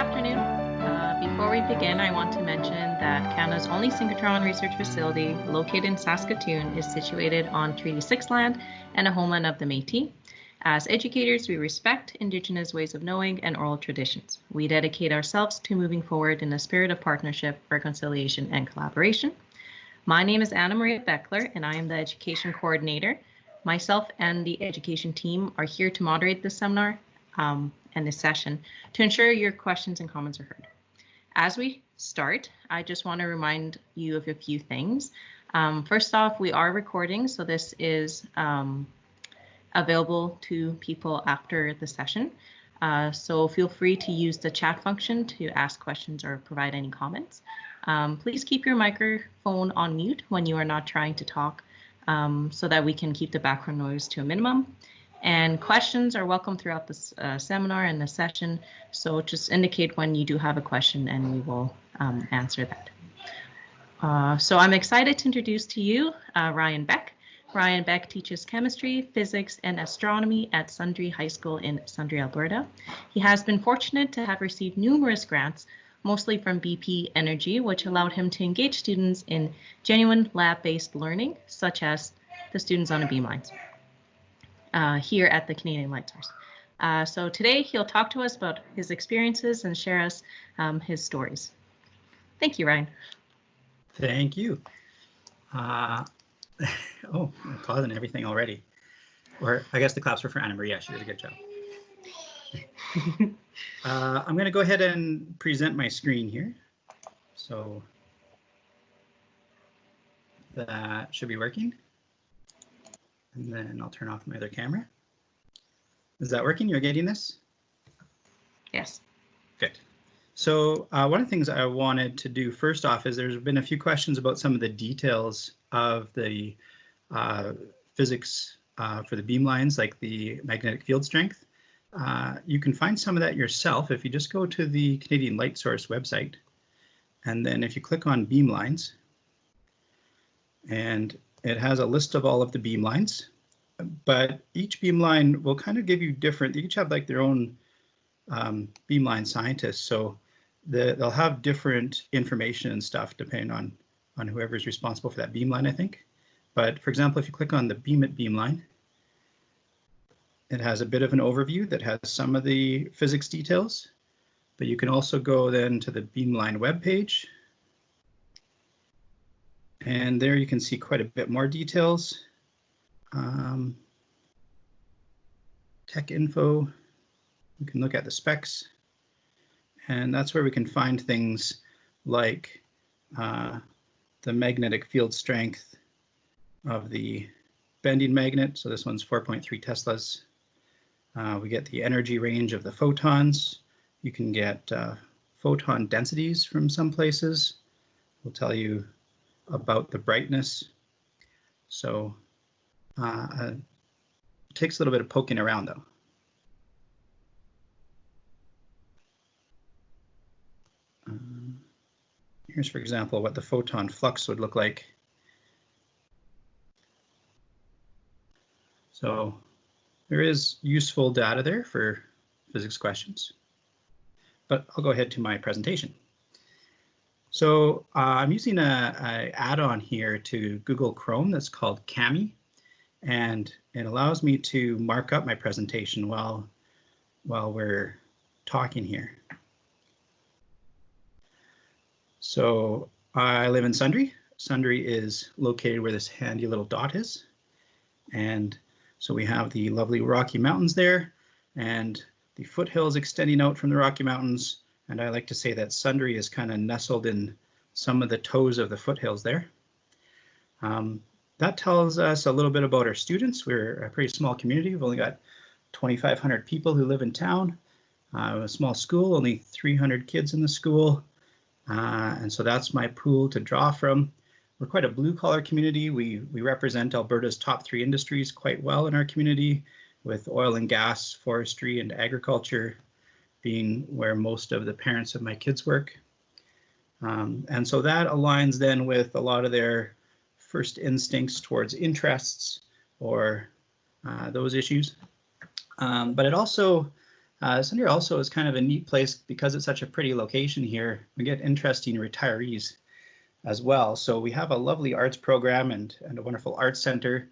afternoon. Before we begin, I want to mention that Canada's only synchrotron research facility, located in Saskatoon, is situated on Treaty 6 land and a homeland of the Métis. As educators, we respect Indigenous ways of knowing and oral traditions. We dedicate ourselves to moving forward in a spirit of partnership, reconciliation, and collaboration. My name is Anna Maria Beckler, and I am the Education Coordinator. Myself and the education team are here to moderate this seminar and this session to ensure your questions and comments are heard. As we start, I just want to remind you of a few things. First off, we are recording, so this is available to people after the session. So feel free to use the chat function to ask questions or provide any comments. Please keep your microphone on mute when you are not trying to talk so that we can keep the background noise to a minimum. And questions are welcome throughout this seminar and the session. So just indicate when you do have a question and we will answer that. So I'm excited to introduce to you Ryan Beck. Ryan Beck teaches chemistry, physics, and astronomy at Sundre High School in Sundre, Alberta. He has been fortunate to have received numerous grants, mostly from BP Energy, which allowed him to engage students in genuine lab-based learning, such as the students on the Beamlines here at the Canadian Light Source. So today he'll talk to us about his experiences and share us his stories. Thank you, Ryan. Thank you. Oh, applause and everything already. Or I guess the claps were for Anna Maria. She did a good job. I'm going to go ahead and present my screen here. So that should be working. And then I'll turn off my other camera. Is that working? You're getting this? Yes. Good. So one of the things I wanted to do first off is there's been a few questions about some of the details of the physics for the beamlines, like the magnetic field strength. You can find some of that yourself if you just go to the Canadian Light Source website. And then if you click on Beamlines, and it has a list of all of the beamlines, but each beamline will kind of give you different, they each have like their own beamline scientists. So they'll have different information and stuff depending on whoever's responsible for that beamline, I think. But for example, if you click on the Beam It beamline, it has a bit of an overview that has some of the physics details, but you can also go then to the Beamline webpage. And there you can see quite a bit more details. Tech info, you can look at the specs. And that's where we can find things like the magnetic field strength of the bending magnet. So this one's 4.3 Teslas. We get the energy range of the photons. You can get photon densities from some places. We'll tell you about the brightness. So it takes a little bit of poking around though. Here's, for example, what the photon flux would look like. So there is useful data there for physics questions, but I'll go ahead to my presentation. So I'm using a add-on here to Google Chrome that's called Cami, and it allows me to mark up my presentation while we're talking here. So I live in Sundre. Sundre is located where this handy little dot is, and so we have the lovely Rocky Mountains there, and the foothills extending out from the Rocky Mountains. And I like to say that Sundre is kind of nestled in some of the toes of the foothills there. That tells us a little bit about our students. We're a pretty small community. We've only got 2,500 people who live in town. A small school, only 300 kids in the school. And so that's my pool to draw from. We're quite a blue collar community. We represent Alberta's top 3 industries quite well in our community, with oil and gas, forestry, and agriculture being where most of the parents of my kids work. And so that aligns then with a lot of their first instincts towards interests or those issues. But it also Sundre also is kind of a neat place because it's such a pretty location here. We get interesting retirees as well. So we have a lovely arts program and a wonderful arts center.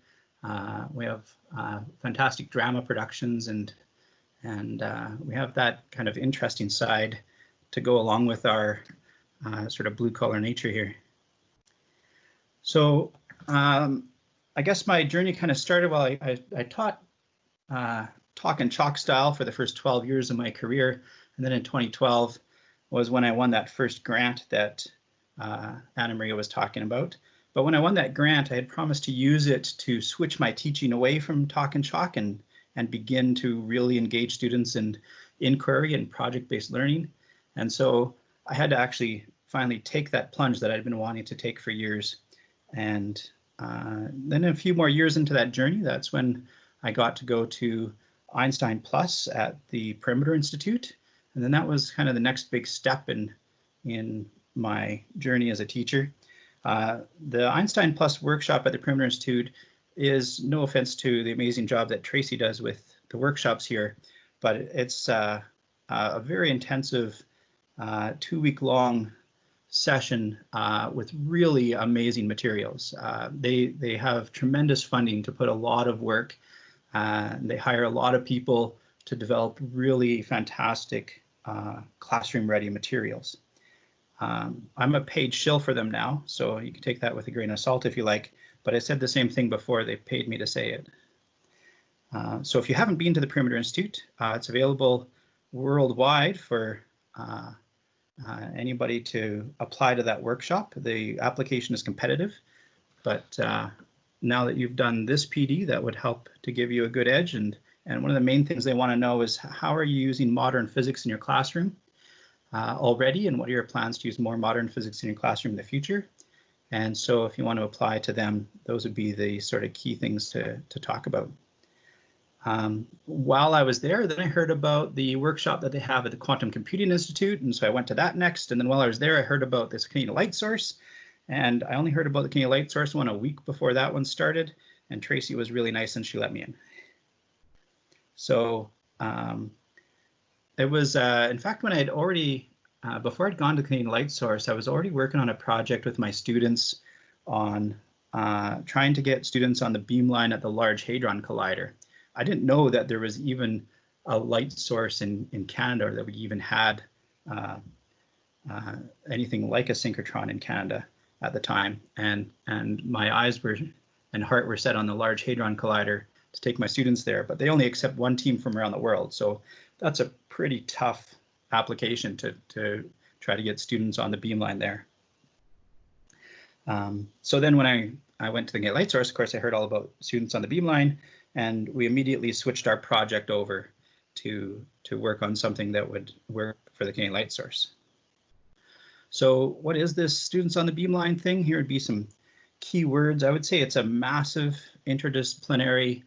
We have fantastic drama productions and we have that kind of interesting side to go along with our sort of blue collar nature here. So I guess my journey kind of started while I taught talk and chalk style for the first 12 years of my career. And then in 2012 was when I won that first grant that Anna Maria was talking about. But when I won that grant, I had promised to use it to switch my teaching away from talk and chalk and begin to really engage students in inquiry and project-based learning. And so I had to actually finally take that plunge that I'd been wanting to take for years. And then a few more years into that journey, that's when I got to go to Einstein Plus at the Perimeter Institute. And then that was kind of the next big step in my journey as a teacher. The Einstein Plus workshop at the Perimeter Institute is, no offense to the amazing job that Tracy does with the workshops here, but it's a very intensive 2-week-long session with really amazing materials. They have tremendous funding to put a lot of work. They hire a lot of people to develop really fantastic classroom-ready materials. I'm a paid shill for them now, so you can take that with a grain of salt if you like, but I said the same thing before they paid me to say it. So if you haven't been to the Perimeter Institute, it's available worldwide for anybody to apply to that workshop. The application is competitive, but now that you've done this PD, that would help to give you a good edge. And one of the main things they want to know is, how are you using modern physics in your classroom already, and what are your plans to use more modern physics in your classroom in the future? And so if you want to apply to them, those would be the sort of key things to talk about. While I was there, then I heard about the workshop that they have at the Quantum Computing Institute, and so I went to that next. And then while I was there, I heard about this Canadian light source, and I only heard about the Canadian light source one a week before that one started, and Tracy was really nice and she let me in. So it was, in fact, when I had already, before I'd gone to Canadian light source, I was already working on a project with my students on trying to get students on the beamline at the Large Hadron Collider. I didn't know that there was even a light source in Canada, or that we even had anything like a synchrotron in Canada at the time. And my eyes were and heart were set on the Large Hadron Collider to take my students there, but they only accept one team from around the world. So that's a pretty tough application to try to get students on the beamline there. So then when I went to the Canadian light source, of course, I heard all about students on the beamline, and we immediately switched our project over to work on something that would work for the Canadian light source. So what is this students on the beamline thing? Here would be some key words. I would say it's a massive interdisciplinary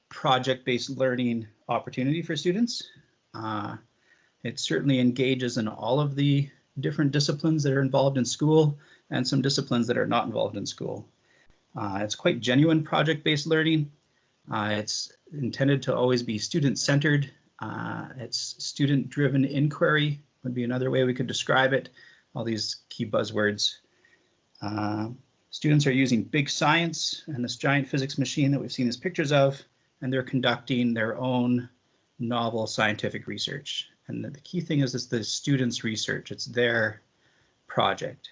project-based learning opportunity for students. It certainly engages in all of the different disciplines that are involved in school and some disciplines that are not involved in school. It's quite genuine project-based learning. It's intended to always be student-centered. It's student-driven inquiry would be another way we could describe it. All these key buzzwords. Students are using big science and this giant physics machine that we've seen these pictures of, and they're conducting their own novel scientific research. And the key thing is it's the students' research. It's their project.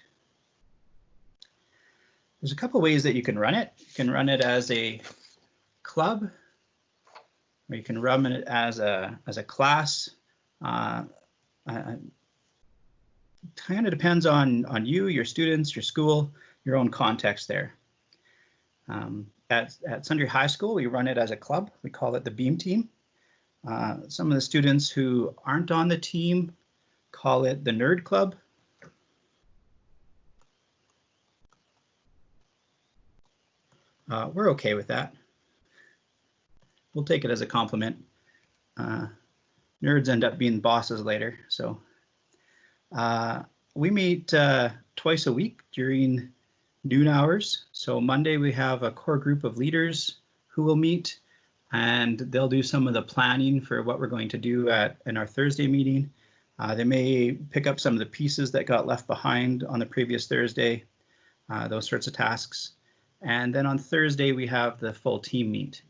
There's a couple ways that you can run it. You can run it as a club, or you can run it as a class. Kind of depends on you, your students, your school, your own context there. At Sundre High School, we run it as a club. We call it the Beam Team. Some of the students who aren't on the team call it the Nerd Club. We're okay with that. We'll take it as a compliment. Nerds end up being bosses later, so. We meet twice a week during noon hours. So Monday we have a core group of leaders who will meet. and they'll do some of the planning for what we're going to do in our Thursday meeting. They may pick up some of the pieces that got left behind on the previous Thursday, those sorts of tasks. And then on Thursday, we have the full team meet.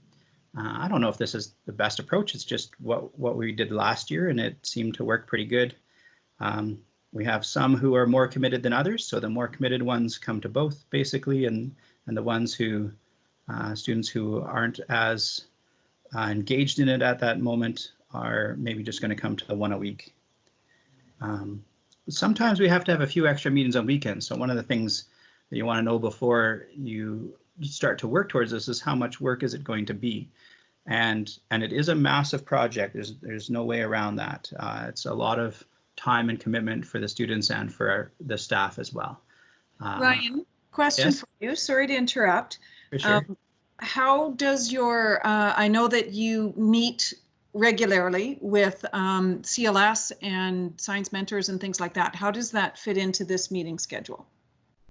I don't know if this is the best approach. It's just what we did last year, and it seemed to work pretty good. We have some who are more committed than others, so the more committed ones come to both, basically, and the ones who, students who aren't as engaged in it at that moment are maybe just going to come to the one a week. Sometimes we have to have a few extra meetings on weekends. So one of the things that you want to know before you start to work towards this is how much work is it going to be, and it is a massive project. There's no way around that. It's a lot of time and commitment for the students and for the staff as well. Ryan, question yes? for you. Sorry to interrupt. For sure. How does your, I know that you meet regularly with c.l.s. and science mentors and things like that. How does that fit into this meeting schedule?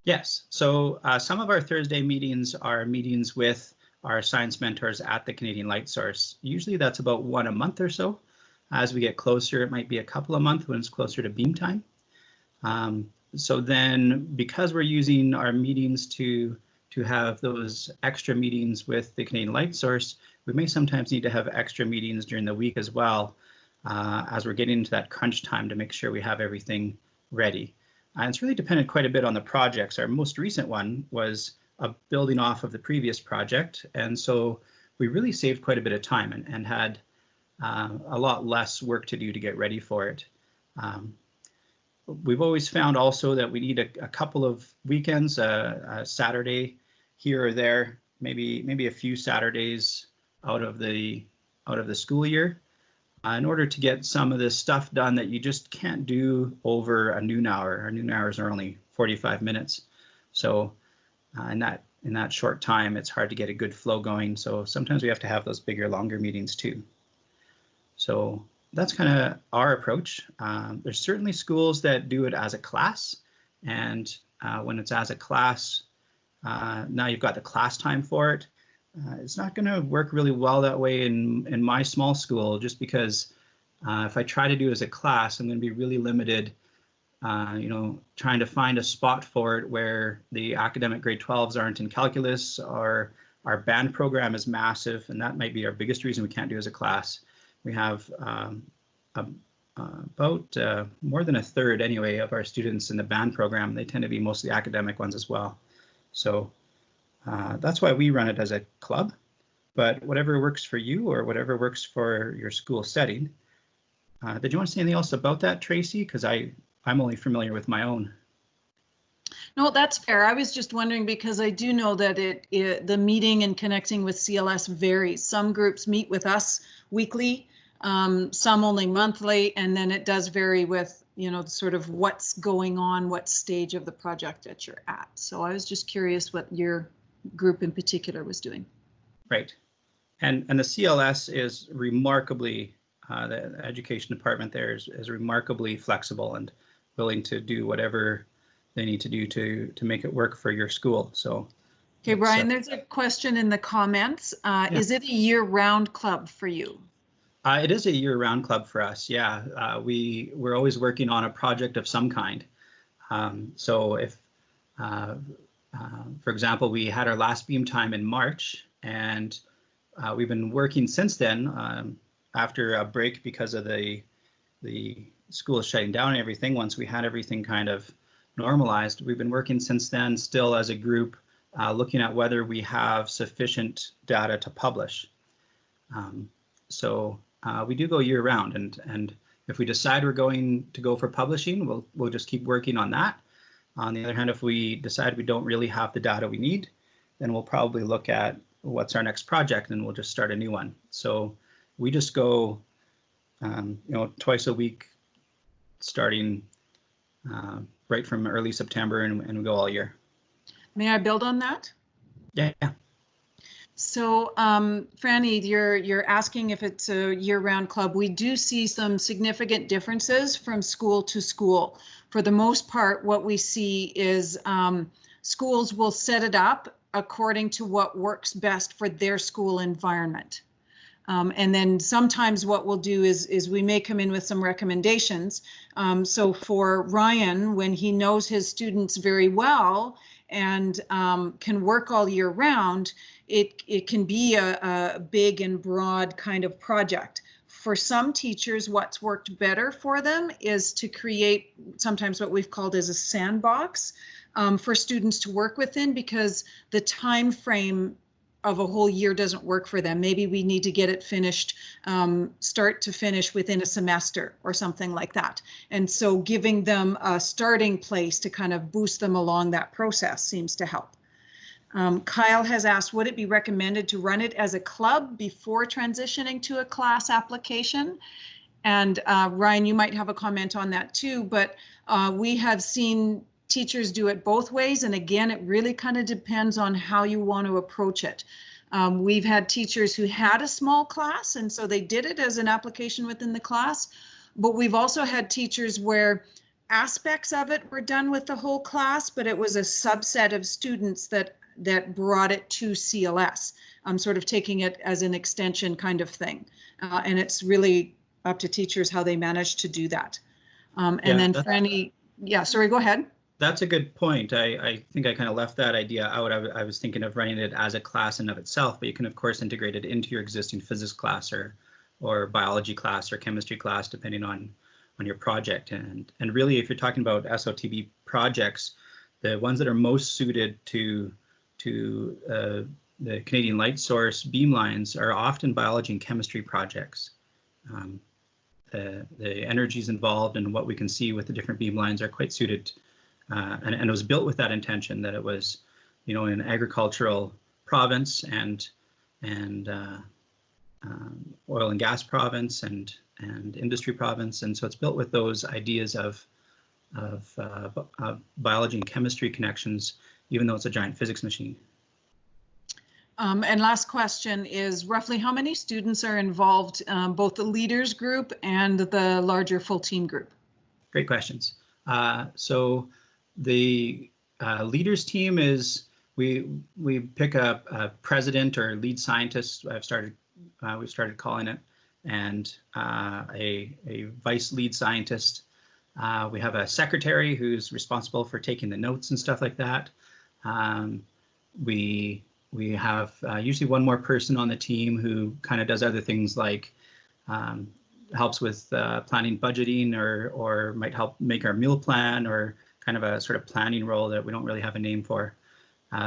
Yes, so some of our Thursday meetings are meetings with our science mentors at the Canadian Light Source. Usually that's about one a month or so. As we get closer, it might be a couple a month when it's closer to beam time. So then, because we're using our meetings to have those extra meetings with the Canadian Light Source, we may sometimes need to have extra meetings during the week as well, as we're getting into that crunch time to make sure we have everything ready. And it's really dependent quite a bit on the projects. Our most recent one was building off of the previous project, and so we really saved quite a bit of time and had a lot less work to do to get ready for it. We've always found also that we need a couple of weekends, a Saturday here or there, maybe a few Saturdays out of the school year, in order to get some of this stuff done that you just can't do over a noon hour. Our noon hours are only 45 minutes, so in that short time, it's hard to get a good flow going. So sometimes we have to have those bigger, longer meetings too. So that's kind of our approach. There's certainly schools that do it as a class, and when it's as a class, now you've got the class time for it. It's not going to work really well that way in my small school, just because if I try to do it as a class, I'm going to be really limited, trying to find a spot for it where the academic grade 12s aren't in calculus, or our band program is massive, and that might be our biggest reason we can't do it as a class. We have about more than a third anyway of our students in the band program. They tend to be mostly academic ones as well. So that's why we run it as a club, but whatever works for you or whatever works for your school setting. Did you want to say anything else about that, Tracy? Because I'm only familiar with my own. No, that's fair. I was just wondering because I do know that the meeting and connecting with c.l.s. varies. Some groups meet with us weekly, some only monthly, and then it does vary with, sort of what's going on, what stage of the project that you're at. So I was just curious what your group in particular was doing. Right. And the c.l.s. is remarkably, the education department there is remarkably flexible and willing to do whatever they need to do to make it work for your school. So, okay, Brian, there's a question in the comments. Yeah. Is it a year-round club for you? It is a year-round club for us. Yeah, we're always working on a project of some kind. So if, for example, we had our last beam time in March, and we've been working since then. After a break because of the school shutting down and everything, once we had everything kind of normalized, we've been working since then still as a group, looking at whether we have sufficient data to publish. So we do go year round, and if we decide we're going to go for publishing, we'll just keep working on that. On the other hand, if we decide we don't really have the data we need, then we'll probably look at what's our next project, and we'll just start a new one. So we just go, twice a week, starting right from early September, and we go all year. May I build on that? Yeah. So, Franny, you're asking if it's a year-round club. We do see some significant differences from school to school. For the most part, what we see is schools will set it up according to what works best for their school environment. And then sometimes what we'll do is we may come in with some recommendations. So for Ryan, when he knows his students very well and can work all year round, it can be a big and broad kind of project. For some teachers, what's worked better for them is to create sometimes what we've called as a sandbox for students to work within, because the time frame of a whole year doesn't work for them. Maybe we need to get it finished, start to finish within a semester or something like that. And so giving them a starting place to kind of boost them along that process seems to help. Kyle has asked, would it be recommended to run it as a club before transitioning to a class application? And Ryan, you might have a comment on that too, but we have seen teachers do it both ways. And again, it really kind of depends on how you want to approach it. We've had teachers who had a small class, and so they did it as an application within the class. But we've also had teachers where aspects of it were done with the whole class, but it was a subset of students that brought it to c.l.s. Sort of taking it as an extension kind of thing. And it's really up to teachers how they manage to do that. And then Franny, yeah, sorry, go ahead. That's a good point. I think I kind of left that idea out. I was thinking of running it as a class in of itself, but you can of course integrate it into your existing physics class or biology class or chemistry class, depending on your project. And really, if you're talking about SotB projects, the ones that are most suited to the Canadian light source beamlines are often biology and chemistry projects. The energies involved and what we can see with the different beamlines are quite suited. And it was built with that intention, that it was, in an agricultural province and oil and gas province and industry province, and so it's built with those ideas of biology and chemistry connections, even though it's a giant physics machine. And last question is, roughly how many students are involved, both the leaders group and the larger full team group? Great questions. So the leaders team is, we pick a president or lead scientist. We've started calling it, and a vice lead scientist. We have a secretary who's responsible for taking the notes and stuff like that. We have usually one more person on the team who kind of does other things like helps with planning budgeting, or might help make our meal plan, or kind of a sort of planning role that we don't really have a name for.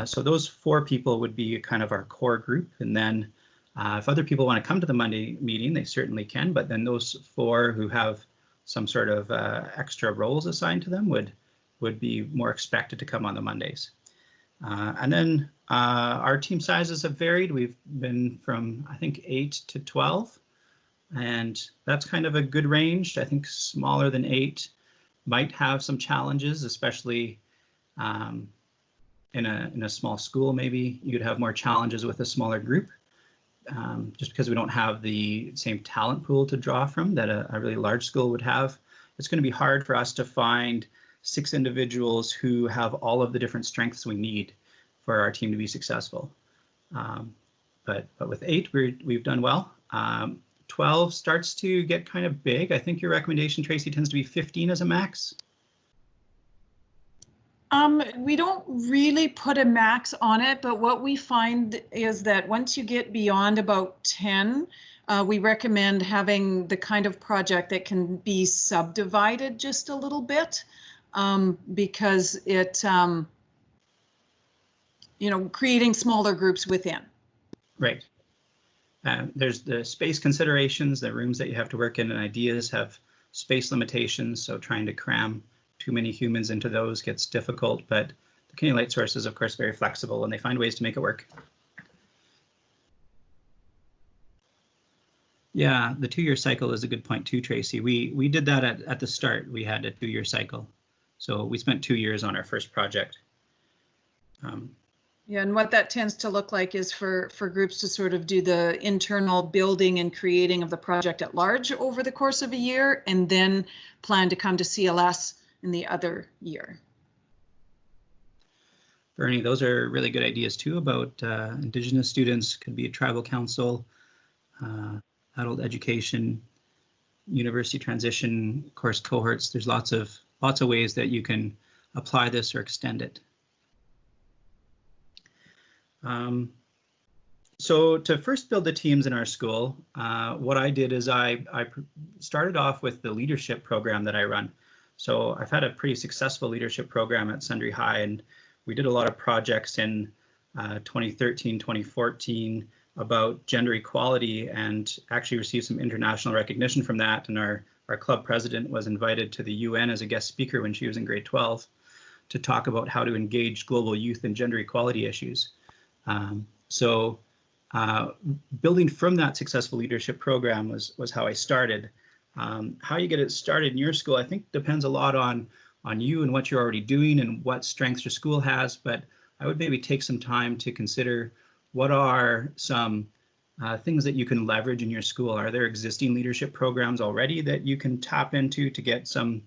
So those 4 people would be kind of our core group. And then if other people want to come to the Monday meeting, they certainly can. But then those 4 who have some sort of extra roles assigned to them would be more expected to come on the Mondays. And then our team sizes have varied. We've been from, I think, 8 to 12. And that's kind of a good range. I think smaller than 8 might have some challenges, especially in a small school. Maybe you'd have more challenges with a smaller group, just because we don't have the same talent pool to draw from that a really large school would have. It's going to be hard for us to find 6 individuals who have all of the different strengths we need for our team to be successful. But with 8, we've done well. 12 starts to get kind of big. I think your recommendation, Tracy, tends to be 15 as a max. We don't really put a max on it, but what we find is that once you get beyond about 10, we recommend having the kind of project that can be subdivided just a little bit, because it, creating smaller groups within. Right. There's the space considerations, the rooms that you have to work in, and ideas have space limitations. So trying to cram too many humans into those gets difficult. But the Canadian Light Source is, of course, very flexible, and they find ways to make it work. Yeah, the 2-year cycle is a good point too, Tracy. We did that at the start. We had a 2-year cycle. So we spent 2 years on our first project. Yeah, and what that tends to look like is for groups to sort of do the internal building and creating of the project at large over the course of a year, and then plan to come to c.l.s. in the other year. Bernie, those are really good ideas too about Indigenous students, could be a tribal council. adult education, university transition, course cohorts. There's lots of ways that you can apply this or extend it. So to first build the teams in our school, what I did is I started off with the leadership program that I run. So I've had a pretty successful leadership program at Sundre High, and we did a lot of projects in 2013, 2014 about gender equality, and actually received some international recognition from that. And our club president was invited to the UN as a guest speaker when she was in grade 12 to talk about how to engage global youth in gender equality issues. Building from that successful leadership program was how I started. How you get it started in your school, I think, depends a lot on you and what you're already doing and what strengths your school has. But I would maybe take some time to consider what are some things that you can leverage in your school. Are there existing leadership programs already that you can tap into to get some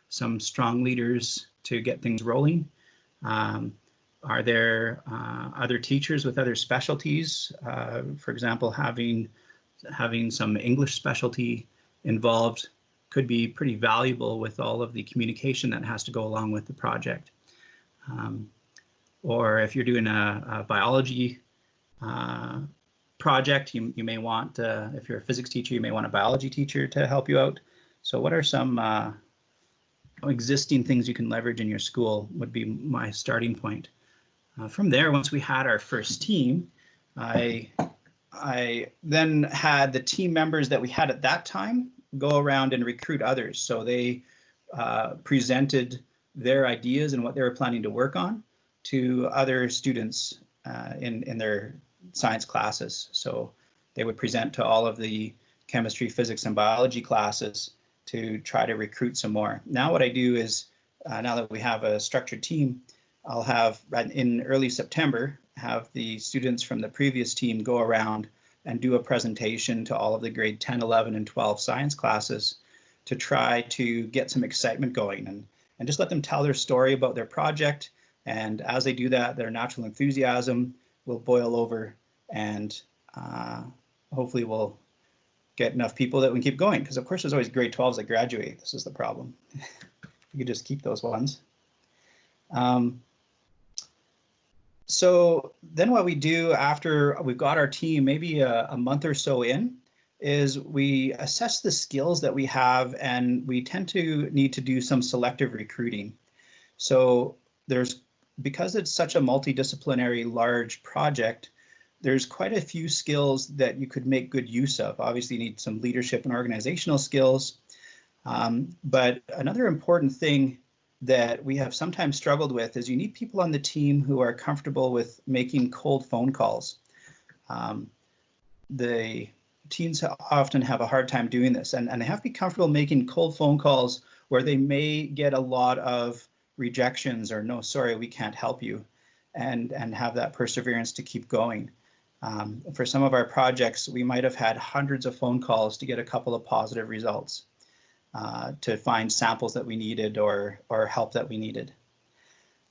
strong leaders to get things rolling? Are there other teachers with other specialties? For example, having some English specialty involved could be pretty valuable with all of the communication that has to go along with the project. Or if you're doing a biology project, you may want, if you're a physics teacher, you may want a biology teacher to help you out. So what are some existing things you can leverage in your school would be my starting point. From there, once we had our first team, I then had the team members that we had at that time go around and recruit others. So they presented their ideas and what they were planning to work on to other students in their science classes. So they would present to all of the chemistry, physics, and biology classes to try to recruit some more. Now what I do is, now that we have a structured team, I'll have, in early September, have the students from the previous team go around and do a presentation to all of the grade 10, 11, and 12 science classes to try to get some excitement going and just let them tell their story about their project. And as they do that, their natural enthusiasm will boil over, and hopefully we'll get enough people that we can keep going. Because of course there's always grade 12s that graduate. This is the problem. You could just keep those ones. So then what we do after we've got our team, maybe a month or so in, is we assess the skills that we have, and we tend to need to do some selective recruiting. So because it's such a multidisciplinary large project, there's quite a few skills that you could make good use of. Obviously you need some leadership and organizational skills, but another important thing that we have sometimes struggled with is you need people on the team who are comfortable with making cold phone calls. The teens often have a hard time doing this, and they have to be comfortable making cold phone calls where they may get a lot of rejections or no, sorry, we can't help you, and have that perseverance to keep going. For some of our projects, we might have had hundreds of phone calls to get a couple of positive results. To find samples that we needed or help that we needed.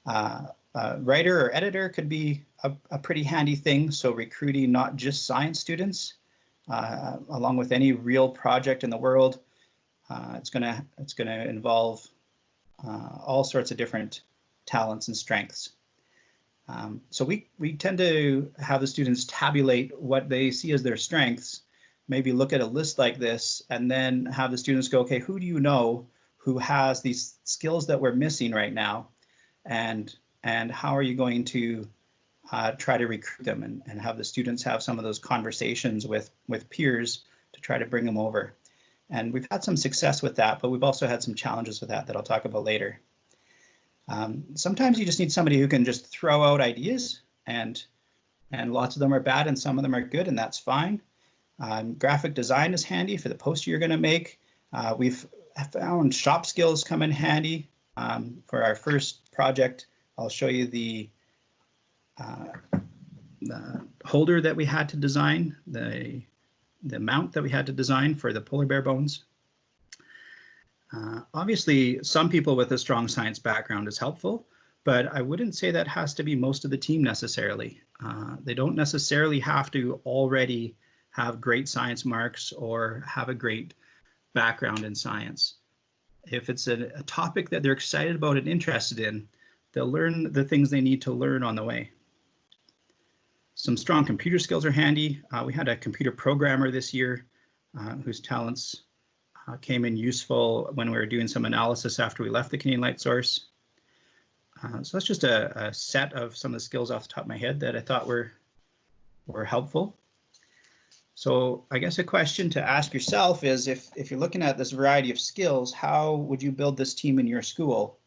Writer or editor could be a pretty handy thing. So recruiting not just science students, along with any real project in the world, it's gonna involve all sorts of different talents and strengths. So we tend to have the students tabulate what they see as their strengths, maybe look at a list like this, and then have the students go, okay, who do you know who has these skills that we're missing right now? And how are you going to try to recruit them, and have the students have some of those conversations with peers to try to bring them over. And we've had some success with that, but we've also had some challenges with that I'll talk about later. Sometimes you just need somebody who can just throw out ideas, and lots of them are bad and some of them are good, and that's fine. Graphic design is handy for the poster you're going to make. We've found shop skills come in handy. For our first project, I'll show you the holder that we had to design, the mount that we had to design for the polar bear bones. Obviously, some people with a strong science background is helpful, but I wouldn't say that has to be most of the team necessarily. They don't necessarily have to already have great science marks or have a great background in science. If it's a topic that they're excited about and interested in, they'll learn the things they need to learn on the way. Some strong computer skills are handy. We had a computer programmer this year whose talents came in useful when we were doing some analysis after we left the Canadian Light Source. So that's just a set of some of the skills off the top of my head that I thought were helpful. So I guess a question to ask yourself is, if you're looking at this variety of skills, how would you build this team in your school?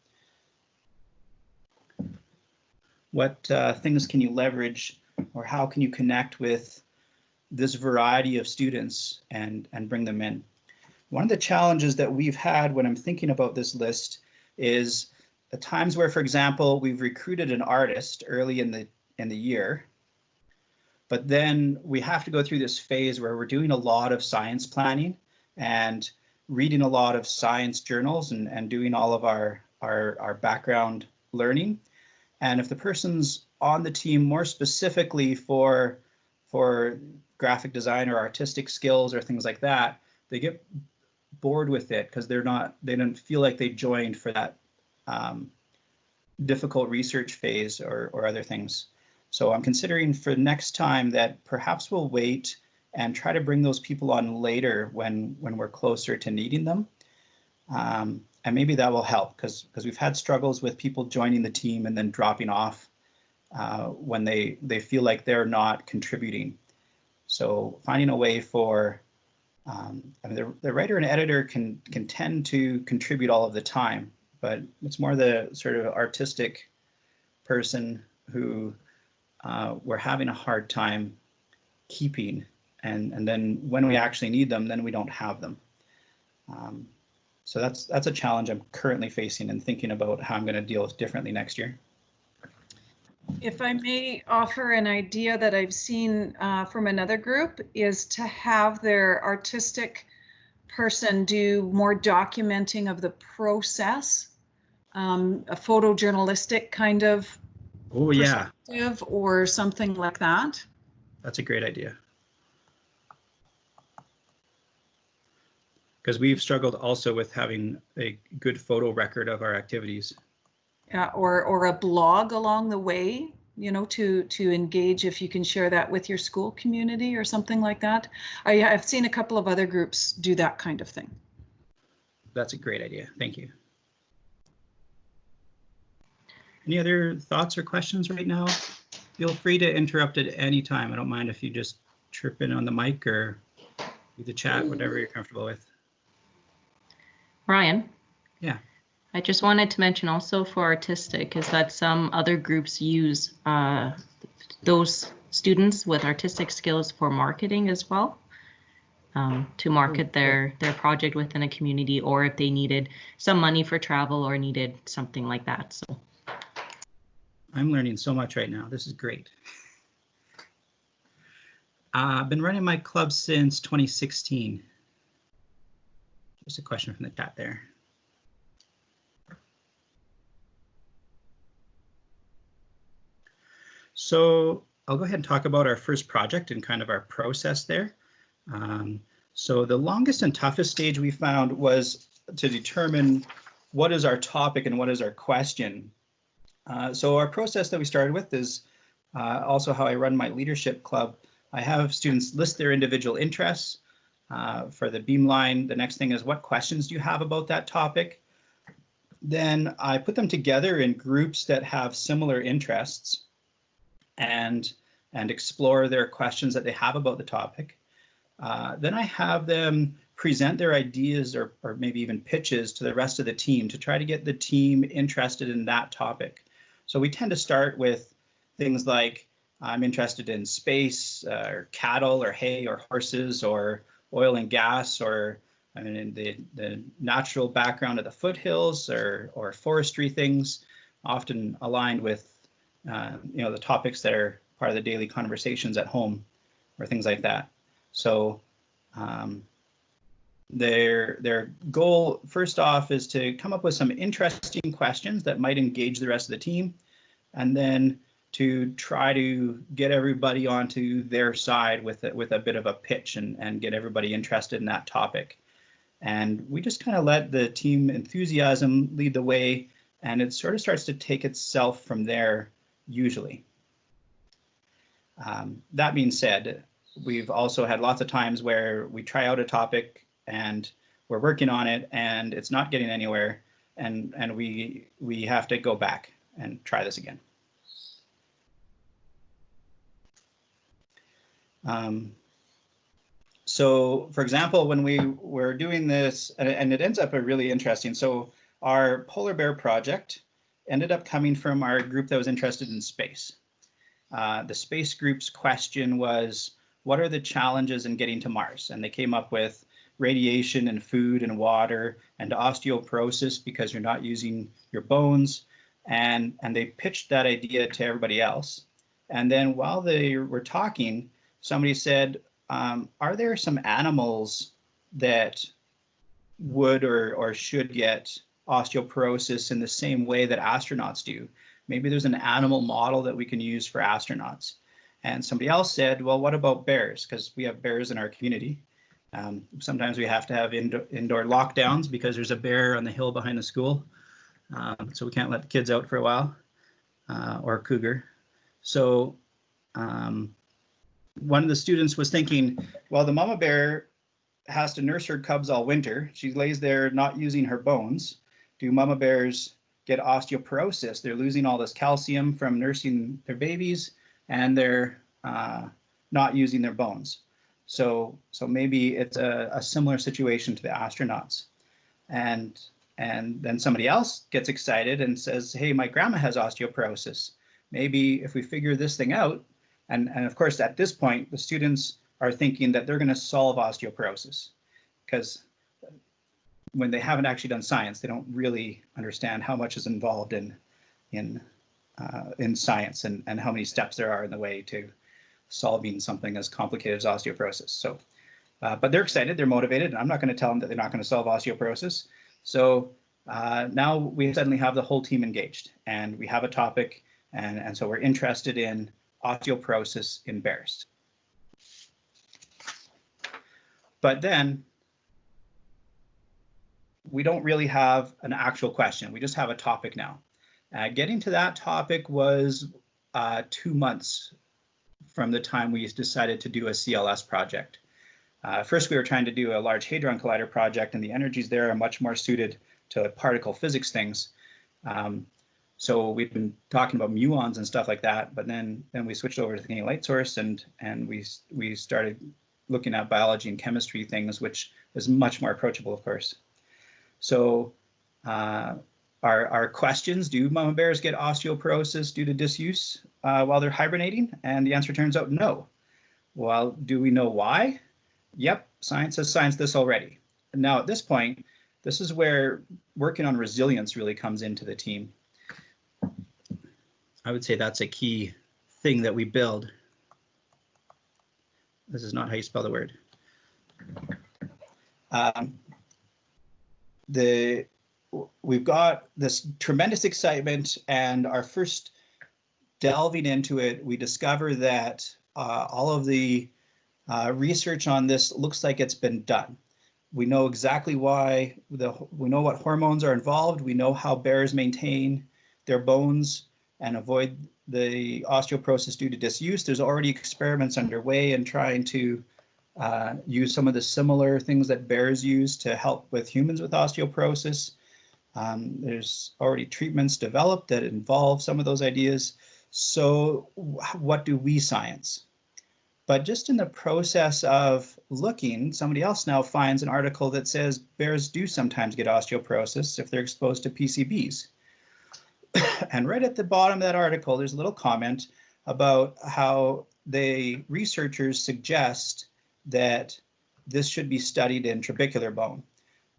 What things can you leverage, or how can you connect with this variety of students and bring them in? One of the challenges that we've had when I'm thinking about this list is the times where, for example, we've recruited an artist early in the year, but then we have to go through this phase where we're doing a lot of science planning and reading a lot of science journals and doing all of our background learning. And if the person's on the team more specifically for graphic design or artistic skills or things like that, they get bored with it because they don't feel like they joined for that difficult research phase or other things. So I'm considering for next time that perhaps we'll wait and try to bring those people on later when we're closer to needing them. And maybe that will help because we've had struggles with people joining the team and then dropping off when they feel like they're not contributing. So finding a way for, I mean, the writer and editor can tend to contribute all of the time, but it's more the sort of artistic person who we're having a hard time keeping, and then when we actually need them, then we don't have them. So that's a challenge I'm currently facing and thinking about how I'm going to deal with differently next year. If I may offer an idea that I've seen from another group, is to have their artistic person do more documenting of the process, a photojournalistic kind of perspective or something like that. That's a great idea. Because we've struggled also with having a good photo record of our activities. Yeah, or a blog along the way, you know, to engage, if you can share that with your school community or something like that. I've seen a couple of other groups do that kind of thing. That's a great idea. Thank you. Any other thoughts or questions right now? Feel free to interrupt at any time. I don't mind if you just chirp in on the mic or do the chat, whatever you're comfortable with. Ryan? Yeah. I just wanted to mention also for artistic is that some other groups use those students with artistic skills for marketing as well, to market their project within a community, or if they needed some money for travel or needed something like that. So I'm learning so much right now. This is great. I've been running my club since 2016. Just a question from the chat there. So I'll go ahead and talk about our first project and kind of our process there. So the longest and toughest stage we found was to determine what is our topic and what is our question. So our process that we started with is also how I run my leadership club. I have students list their individual interests. For the Beamline, the next thing is, what questions do you have about that topic? Then I put them together in groups that have similar interests and explore their questions that they have about the topic. Then I have them present their ideas or maybe even pitches to the rest of the team to try to get the team interested in that topic. So we tend to start with things like, I'm interested in space or cattle or hay or horses or oil and gas, or I mean, the natural background of the foothills or forestry things, often aligned with you know, the topics that are part of the daily conversations at home or things like that. So their goal first off is to come up with some interesting questions that might engage the rest of the team, and then to try to get everybody onto their side with a bit of a pitch and get everybody interested in that topic. And we just kind of let the team enthusiasm lead the way, and it sort of starts to take itself from there usually. That being said, we've also had lots of times where we try out a topic and we're working on it and it's not getting anywhere, and we have to go back and try this again. So for example, when we were doing this, and it ends up really interesting. So our polar bear project ended up coming from our group that was interested in space. The space group's question was, what are the challenges in getting to Mars? And they came up with radiation and food and water and osteoporosis because you're not using your bones. And they pitched that idea to everybody else. And then while they were talking, somebody said, are there some animals that would or should get osteoporosis in the same way that astronauts do? Maybe there's an animal model that we can use for astronauts. And somebody else said, well, what about bears? Because we have bears in our community. Sometimes we have to have indoor lockdowns because there's a bear on the hill behind the school. So we can't let the kids out for a while, or a cougar. So one of the students was thinking, well, the mama bear has to nurse her cubs all winter. She lays there not using her bones. Do mama bears get osteoporosis? They're losing all this calcium from nursing their babies, and they're not using their bones. So maybe it's a similar situation to the astronauts. And then somebody else gets excited and says, hey, my grandma has osteoporosis. Maybe if we figure this thing out, and of course, at this point, the students are thinking that they're going to solve osteoporosis, because when they haven't actually done science, they don't really understand how much is involved in science and how many steps there are in the way to solving something as complicated as osteoporosis. So, but they're excited, they're motivated, and I'm not going to tell them that they're not going to solve osteoporosis. So now we suddenly have the whole team engaged, and we have a topic, and so we're interested in osteoporosis in bears. But then we don't really have an actual question. We just have a topic now. Getting to that topic was 2 months from the time we decided to do a c.l.s. project. First, we were trying to do a Large Hadron Collider project, and the energies there are much more suited to particle physics things. So we've been talking about muons and stuff like that, but then we switched over to thinking light source, and we started looking at biology and chemistry things, which is much more approachable, of course. So our questions: do mama bears get osteoporosis due to disuse while they're hibernating? And the answer turns out no. Well, do we know why? Yep, science has scienced this already. And now at this point, this is where working on resilience really comes into the team. I would say that's a key thing that we build. This is not how you spell the word. We've got this tremendous excitement, and our first delving into it, we discover that all of the research on this looks like it's been done. We know exactly why, we know what hormones are involved. We know how bears maintain their bones and avoid the osteoporosis due to disuse. There's already experiments underway in trying to use some of the similar things that bears use to help with humans with osteoporosis. There's already treatments developed that involve some of those ideas. So what do we science? But just in the process of looking, somebody else now finds an article that says bears do sometimes get osteoporosis if they're exposed to PCBs. And right at the bottom of that article, there's a little comment about how the researchers suggest that this should be studied in trabecular bone.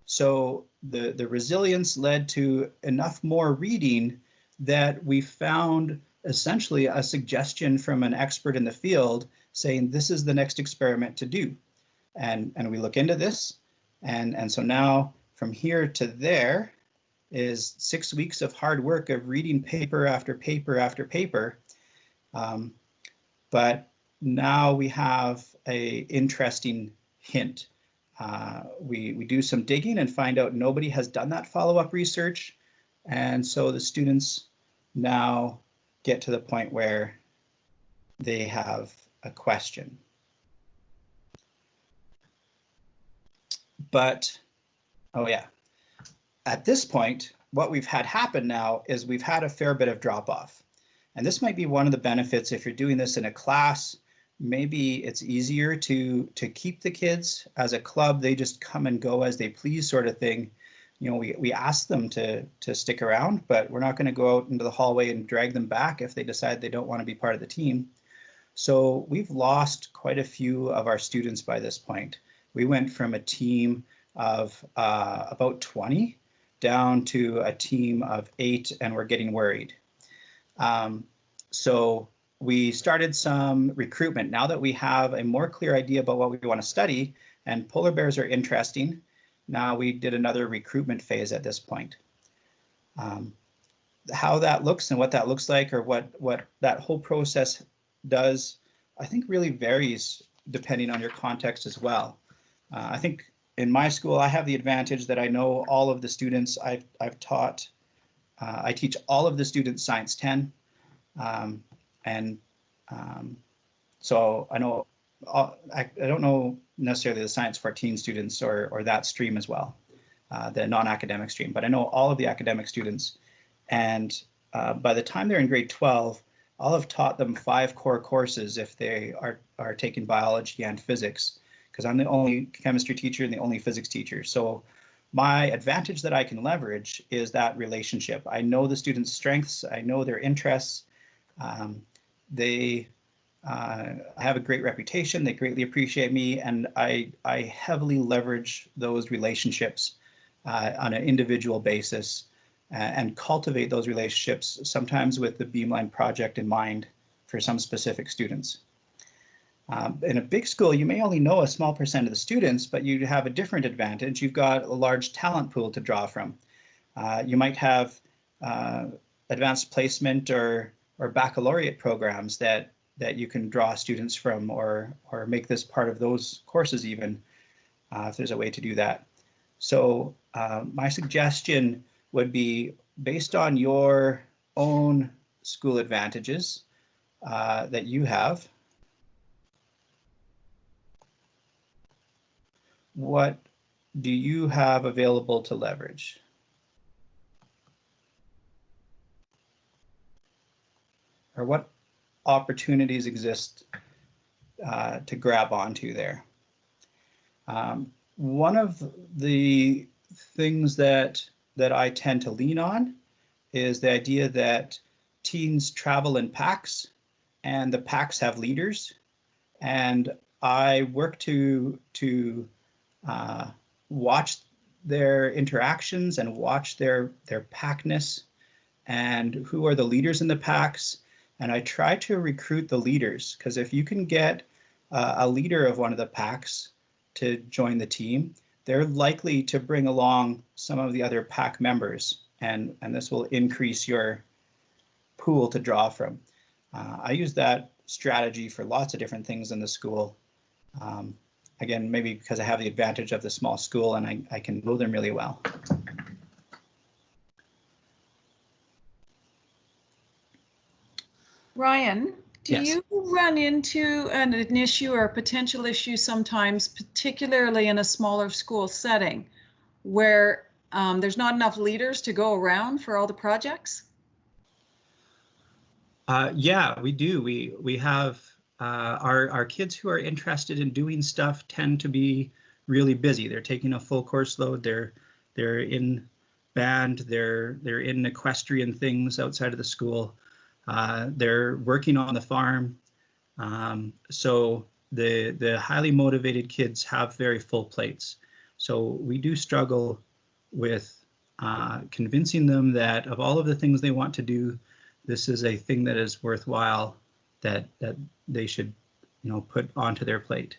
So the resilience led to enough more reading that we found essentially a suggestion from an expert in the field saying this is the next experiment to do. And we look into this. And so now from here to there is 6 weeks of hard work of reading paper after paper after paper. But now we have a interesting hint. We do some digging and find out nobody has done that follow-up research. And so the students now get to the point where they have a question. But, oh yeah, at this point, what we've had happen now is we've had a fair bit of drop off. And this might be one of the benefits if you're doing this in a class. Maybe it's easier to keep the kids as a club. They just come and go as they please sort of thing. You know, we ask them to stick around, but we're not going to go out into the hallway and drag them back if they decide they don't want to be part of the team. So we've lost quite a few of our students by this point. We went from a team of about 20 down to a team of 8, and we're getting worried. So we started some recruitment. Now that we have a more clear idea about what we want to study, and polar bears are interesting, now we did another recruitment phase at this point. How that looks and what that looks like, or what that whole process does, I think really varies depending on your context as well. I think in my school, I have the advantage that I know all of the students I've taught. I teach all of the students Science 10. So I know, I don't know necessarily the Science 14 students or that stream as well, the non-academic stream, but I know all of the academic students. And by the time they're in grade 12, I'll have taught them 5 core courses if they are taking biology and physics, because I'm the only chemistry teacher and the only physics teacher. So my advantage that I can leverage is that relationship. I know the students' strengths, I know their interests. They have a great reputation, they greatly appreciate me, and I heavily leverage those relationships on an individual basis and cultivate those relationships, sometimes with the Beamline project in mind for some specific students. In a big school, you may only know a small percent of the students, but you have a different advantage. You've got a large talent pool to draw from. You might have advanced placement or baccalaureate programs that you can draw students from, or make this part of those courses even, if there's a way to do that. So my suggestion would be, based on your own school advantages that you have, what do you have available to leverage? Or what opportunities exist to grab onto there? One of the things that I tend to lean on is the idea that teens travel in packs, and the packs have leaders. And I work to watch their interactions and watch their packness and who are the leaders in the packs. And I try to recruit the leaders, because if you can get a leader of one of the packs to join the team, they're likely to bring along some of the other pack members, and this will increase your pool to draw from. I use that strategy for lots of different things in the school. Again, maybe because I have the advantage of the small school and I can know them really well. Ryan, do Yes. you run into an issue or a potential issue sometimes, particularly in a smaller school setting, where there's not enough leaders to go around for all the projects? Yeah, we do. We have our kids who are interested in doing stuff tend to be really busy. They're taking a full course load. They're in band. They're in equestrian things outside of the school. They're working on the farm. So the highly motivated kids have very full plates. So we do struggle with convincing them that of all of the things they want to do, this is a thing that is worthwhile, that they should, put onto their plate.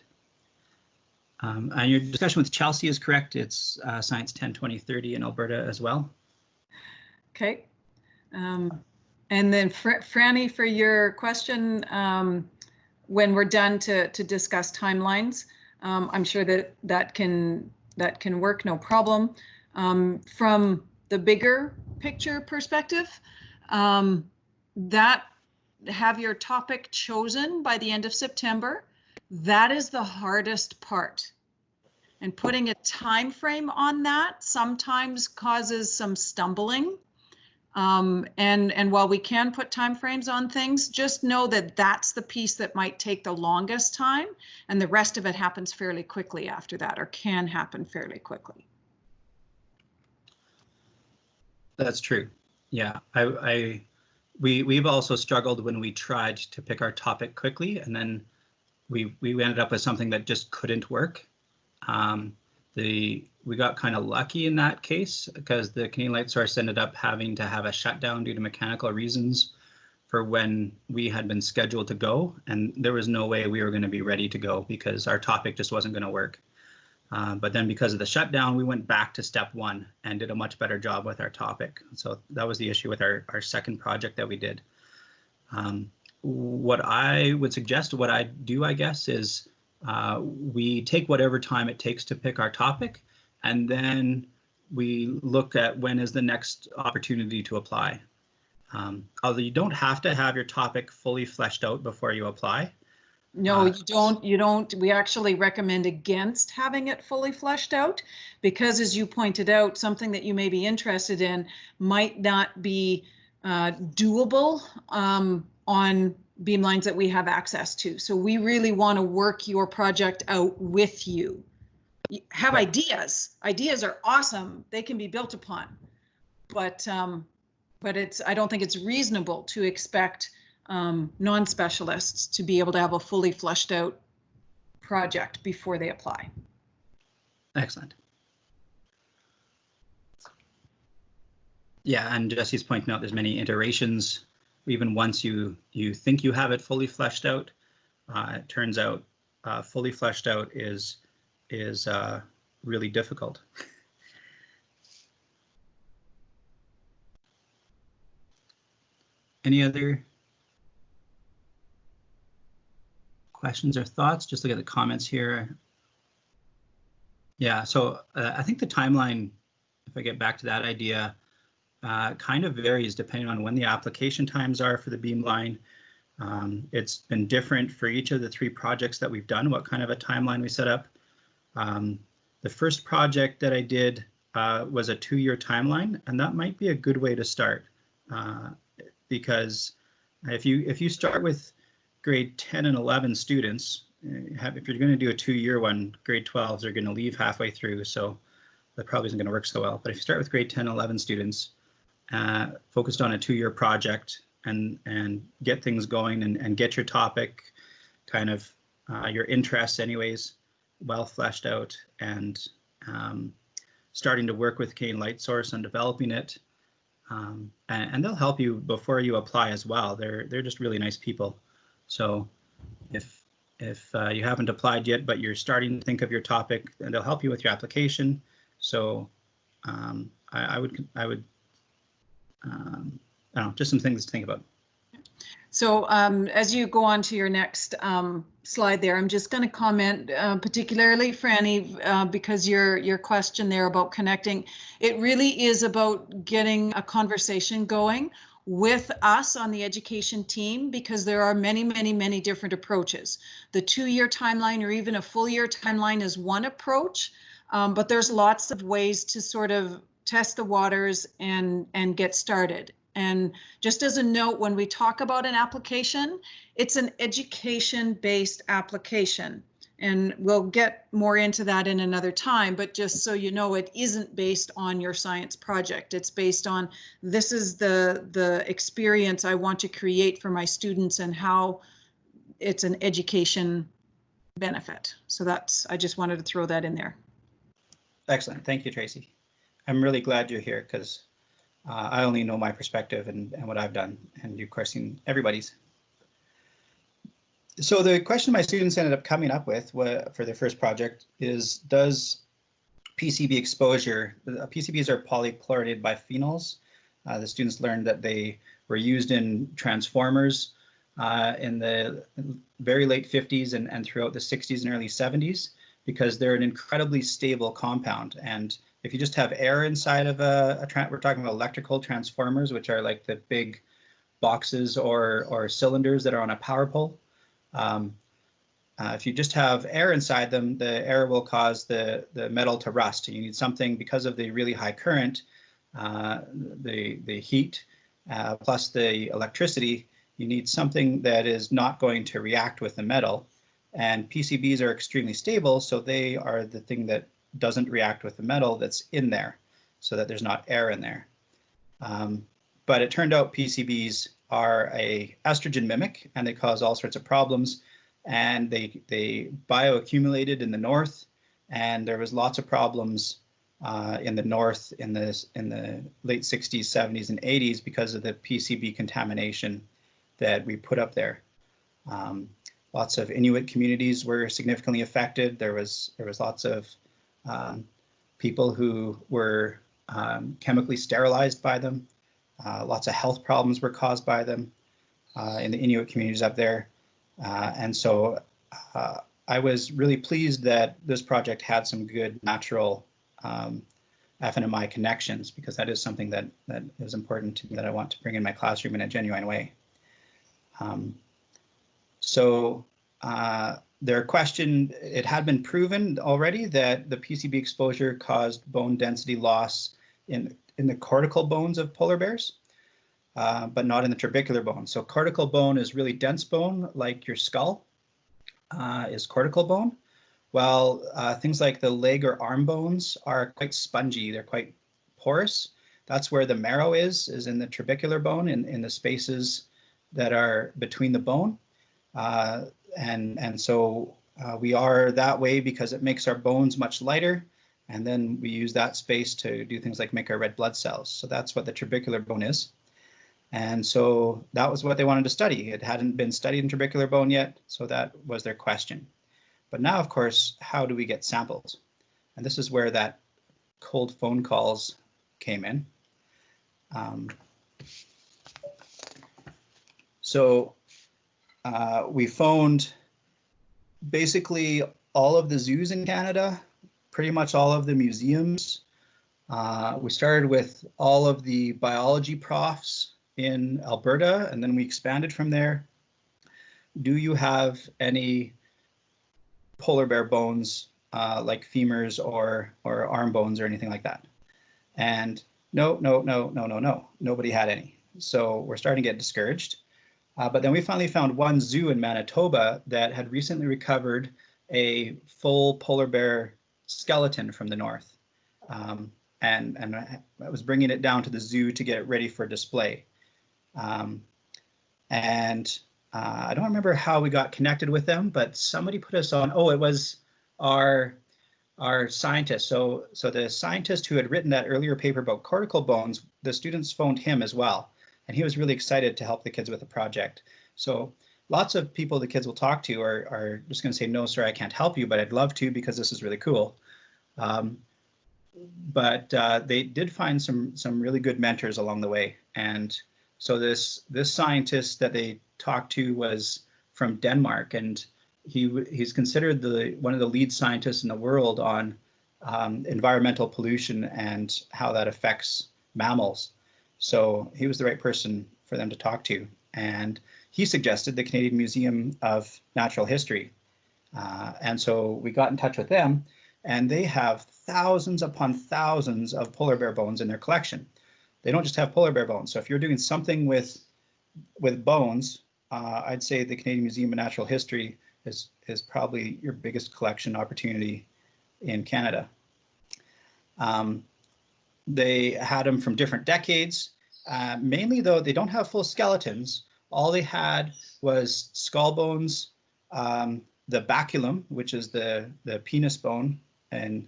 And your discussion with Chelsea is correct. It's Science 10, 20, 30 in Alberta as well. Okay. And then Franny, for your question, when we're done to discuss timelines, I'm sure that can work, no problem. From the bigger picture perspective, that have your topic chosen by the end of September, that is the hardest part. And putting a time frame on that sometimes causes some stumbling. And while we can put time frames on things, just know that that's the piece that might take the longest time, and the rest of it happens fairly quickly after that, or can happen fairly quickly. That's true. Yeah, we've also struggled when we tried to pick our topic quickly, and then we ended up with something that just couldn't work. We got kind of lucky in that case because the Canadian Light Source ended up having to have a shutdown due to mechanical reasons for when we had been scheduled to go, and there was no way we were going to be ready to go because our topic just wasn't going to work. But then because of the shutdown, we went back to step one and did a much better job with our topic. So that was the issue with our second project that we did. What I would suggest, what I do, I guess, is we take whatever time it takes to pick our topic, and then we look at when is the next opportunity to apply. Although you don't have to have your topic fully fleshed out before you apply. No, you don't. We actually recommend against having it fully fleshed out because, as you pointed out, something that you may be interested in might not be doable on Beamlines that we have access to. So we really want to work your project out with you. You have ideas. Ideas are awesome. They can be built upon, but I don't think it's reasonable to expect non-specialists to be able to have a fully fleshed out project before they apply. Excellent. Yeah, and Jesse's pointing out there's many iterations. Even once you think you have it fully fleshed out, it turns out fully fleshed out is really difficult. Any other questions or thoughts? Just look at the comments here. Yeah, so I think the timeline, if I get back to that idea, kind of varies depending on when the application times are for the Beamline. It's been different for each of the 3 projects that we've done, what kind of a timeline we set up. The first project that I did was a 2-year timeline, and that might be a good way to start because if you start with grade 10 and 11 students, if you're going to do a 2-year one, grade 12s are going to leave halfway through, so that probably isn't going to work so well. But if you start with grade 10 and 11 students, focused on a 2-year project and get things going and get your topic, kind of your interests anyways, well fleshed out, and starting to work with Canadian Light Source on developing it. And they'll help you before you apply as well. They're just really nice people. So if you haven't applied yet, but you're starting to think of your topic, and they'll help you with your application. So I would I don't know, just some things to think about. So as you go on to your next slide there, I'm just going to comment particularly, Franny, because your question there about connecting, it really is about getting a conversation going with us on the education team, because there are many, many, many different approaches. The 2-year timeline or even a full year timeline is one approach, but there's lots of ways to sort of test the waters and get started. And just as a note, when we talk about an application, it's an education-based application. And we'll get more into that in another time, but just so you know, it isn't based on your science project. It's based on, this is the experience I want to create for my students and how it's an education benefit. So I just wanted to throw that in there. Excellent, thank you, Tracy. I'm really glad you're here because I only know my perspective and what I've done, and you've, of course, seen everybody's. So the question my students ended up coming up with for their first project is, does PCB exposure, PCBs are polychlorinated biphenyls, The students learned that they were used in transformers in the very late 50s and throughout the 60s and early 70s, because they're an incredibly stable compound. And if you just have air inside of we're talking about electrical transformers, which are like the big boxes or cylinders that are on a power pole. If you just have air inside them, the air will cause the metal to rust. You need something, because of the really high current, the heat, plus the electricity, you need something that is not going to react with the metal. And PCBs are extremely stable, so they are the thing that doesn't react with the metal that's in there, so that there's not air in there. But it turned out PCBs are a estrogen mimic, and they cause all sorts of problems. And they bioaccumulated in the north, and there was lots of problems in the north in the late 60s, 70s, and 80s because of the PCB contamination that we put up there. Lots of Inuit communities were significantly affected. There was lots of people who were chemically sterilized by them. Lots of health problems were caused by them in the Inuit communities up there. And so I was really pleased that this project had some good natural FNMI connections, because that is something that is important to me, that I want to bring in my classroom in a genuine way. Their question, it had been proven already that the PCB exposure caused bone density loss in the cortical bones of polar bears, but not in the trabecular bone. So cortical bone is really dense bone, like your skull is cortical bone. While things like the leg or arm bones are quite spongy, they're quite porous. That's where the marrow is in the trabecular bone, in the spaces that are between the bone. And so we are that way because it makes our bones much lighter. And then we use that space to do things like make our red blood cells. So that's what the trabecular bone is. And so that was what they wanted to study. It hadn't been studied in trabecular bone yet, so that was their question. But now, of course, how do we get samples? And this is where that cold phone calls came in. We phoned basically all of the zoos in Canada, pretty much all of the museums. We started with all of the biology profs in Alberta, and then we expanded from there. Do you have any polar bear bones, like femurs or arm bones or anything like that? And no, nobody had any. So we're starting to get discouraged. But then we finally found one zoo in Manitoba that had recently recovered a full polar bear skeleton from the north. And I was bringing it down to the zoo to get it ready for display. I don't remember how we got connected with them, but somebody put us on. Oh, it was our scientist. So the scientist who had written that earlier paper about cortical bones, the students phoned him as well. And he was really excited to help the kids with the project. So lots of people the kids will talk to are just going to say, no, sir, I can't help you, but I'd love to because this is really cool. But they did find some really good mentors along the way. And so this scientist that they talked to was from Denmark, and he's considered one of the lead scientists in the world on environmental pollution and how that affects mammals. So he was the right person for them to talk to. And he suggested the Canadian Museum of Natural History. And so we got in touch with them, and they have thousands upon thousands of polar bear bones in their collection. They don't just have polar bear bones. So if you're doing something with bones, I'd say the Canadian Museum of Natural History is probably your biggest collection opportunity in Canada. They had them from different decades. Mainly, though, they don't have full skeletons. All they had was skull bones, the baculum, which is the penis bone in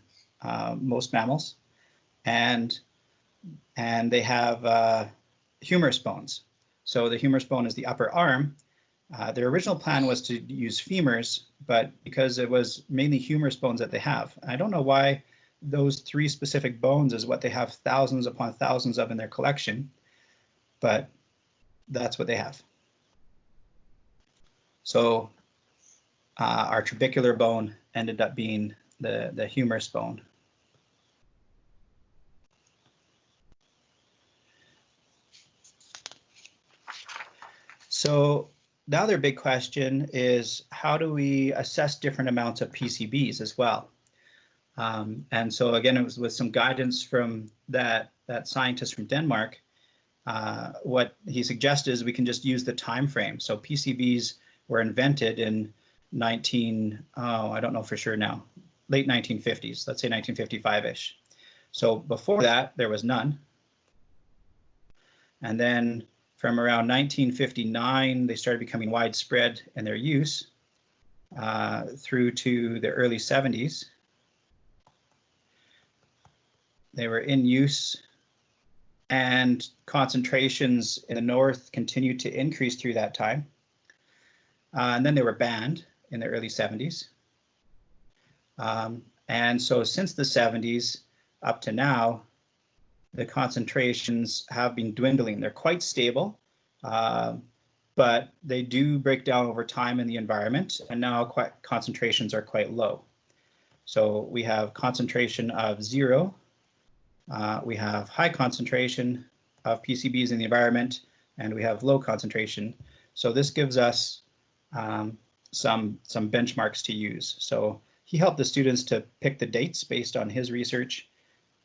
most mammals, and they have humerus bones. So the humerus bone is the upper arm. Their original plan was to use femurs, but because it was mainly humerus bones that they have, I don't know why those three specific bones is what they have thousands upon thousands of in their collection. but that's what they have. So our trabecular bone ended up being the humerus bone. So the other big question is, how do we assess different amounts of PCBs as well? And so again, it was with some guidance from that scientist from Denmark. What he suggested is we can just use the time frame. So PCBs were invented in I don't know for sure now, late 1950s, let's say 1955-ish. So before that, there was none. And then from around 1959, they started becoming widespread in their use through to the early 70s. They were in use, and concentrations in the north continued to increase through that time. And then they were banned in the early 70s. And so since the 70s up to now, the concentrations have been dwindling. They're quite stable, but they do break down over time in the environment, and now concentrations are quite low. So we have concentration of 0. We have high concentration of PCBs in the environment, and we have low concentration. So this gives us some benchmarks to use. So he helped the students to pick the dates based on his research.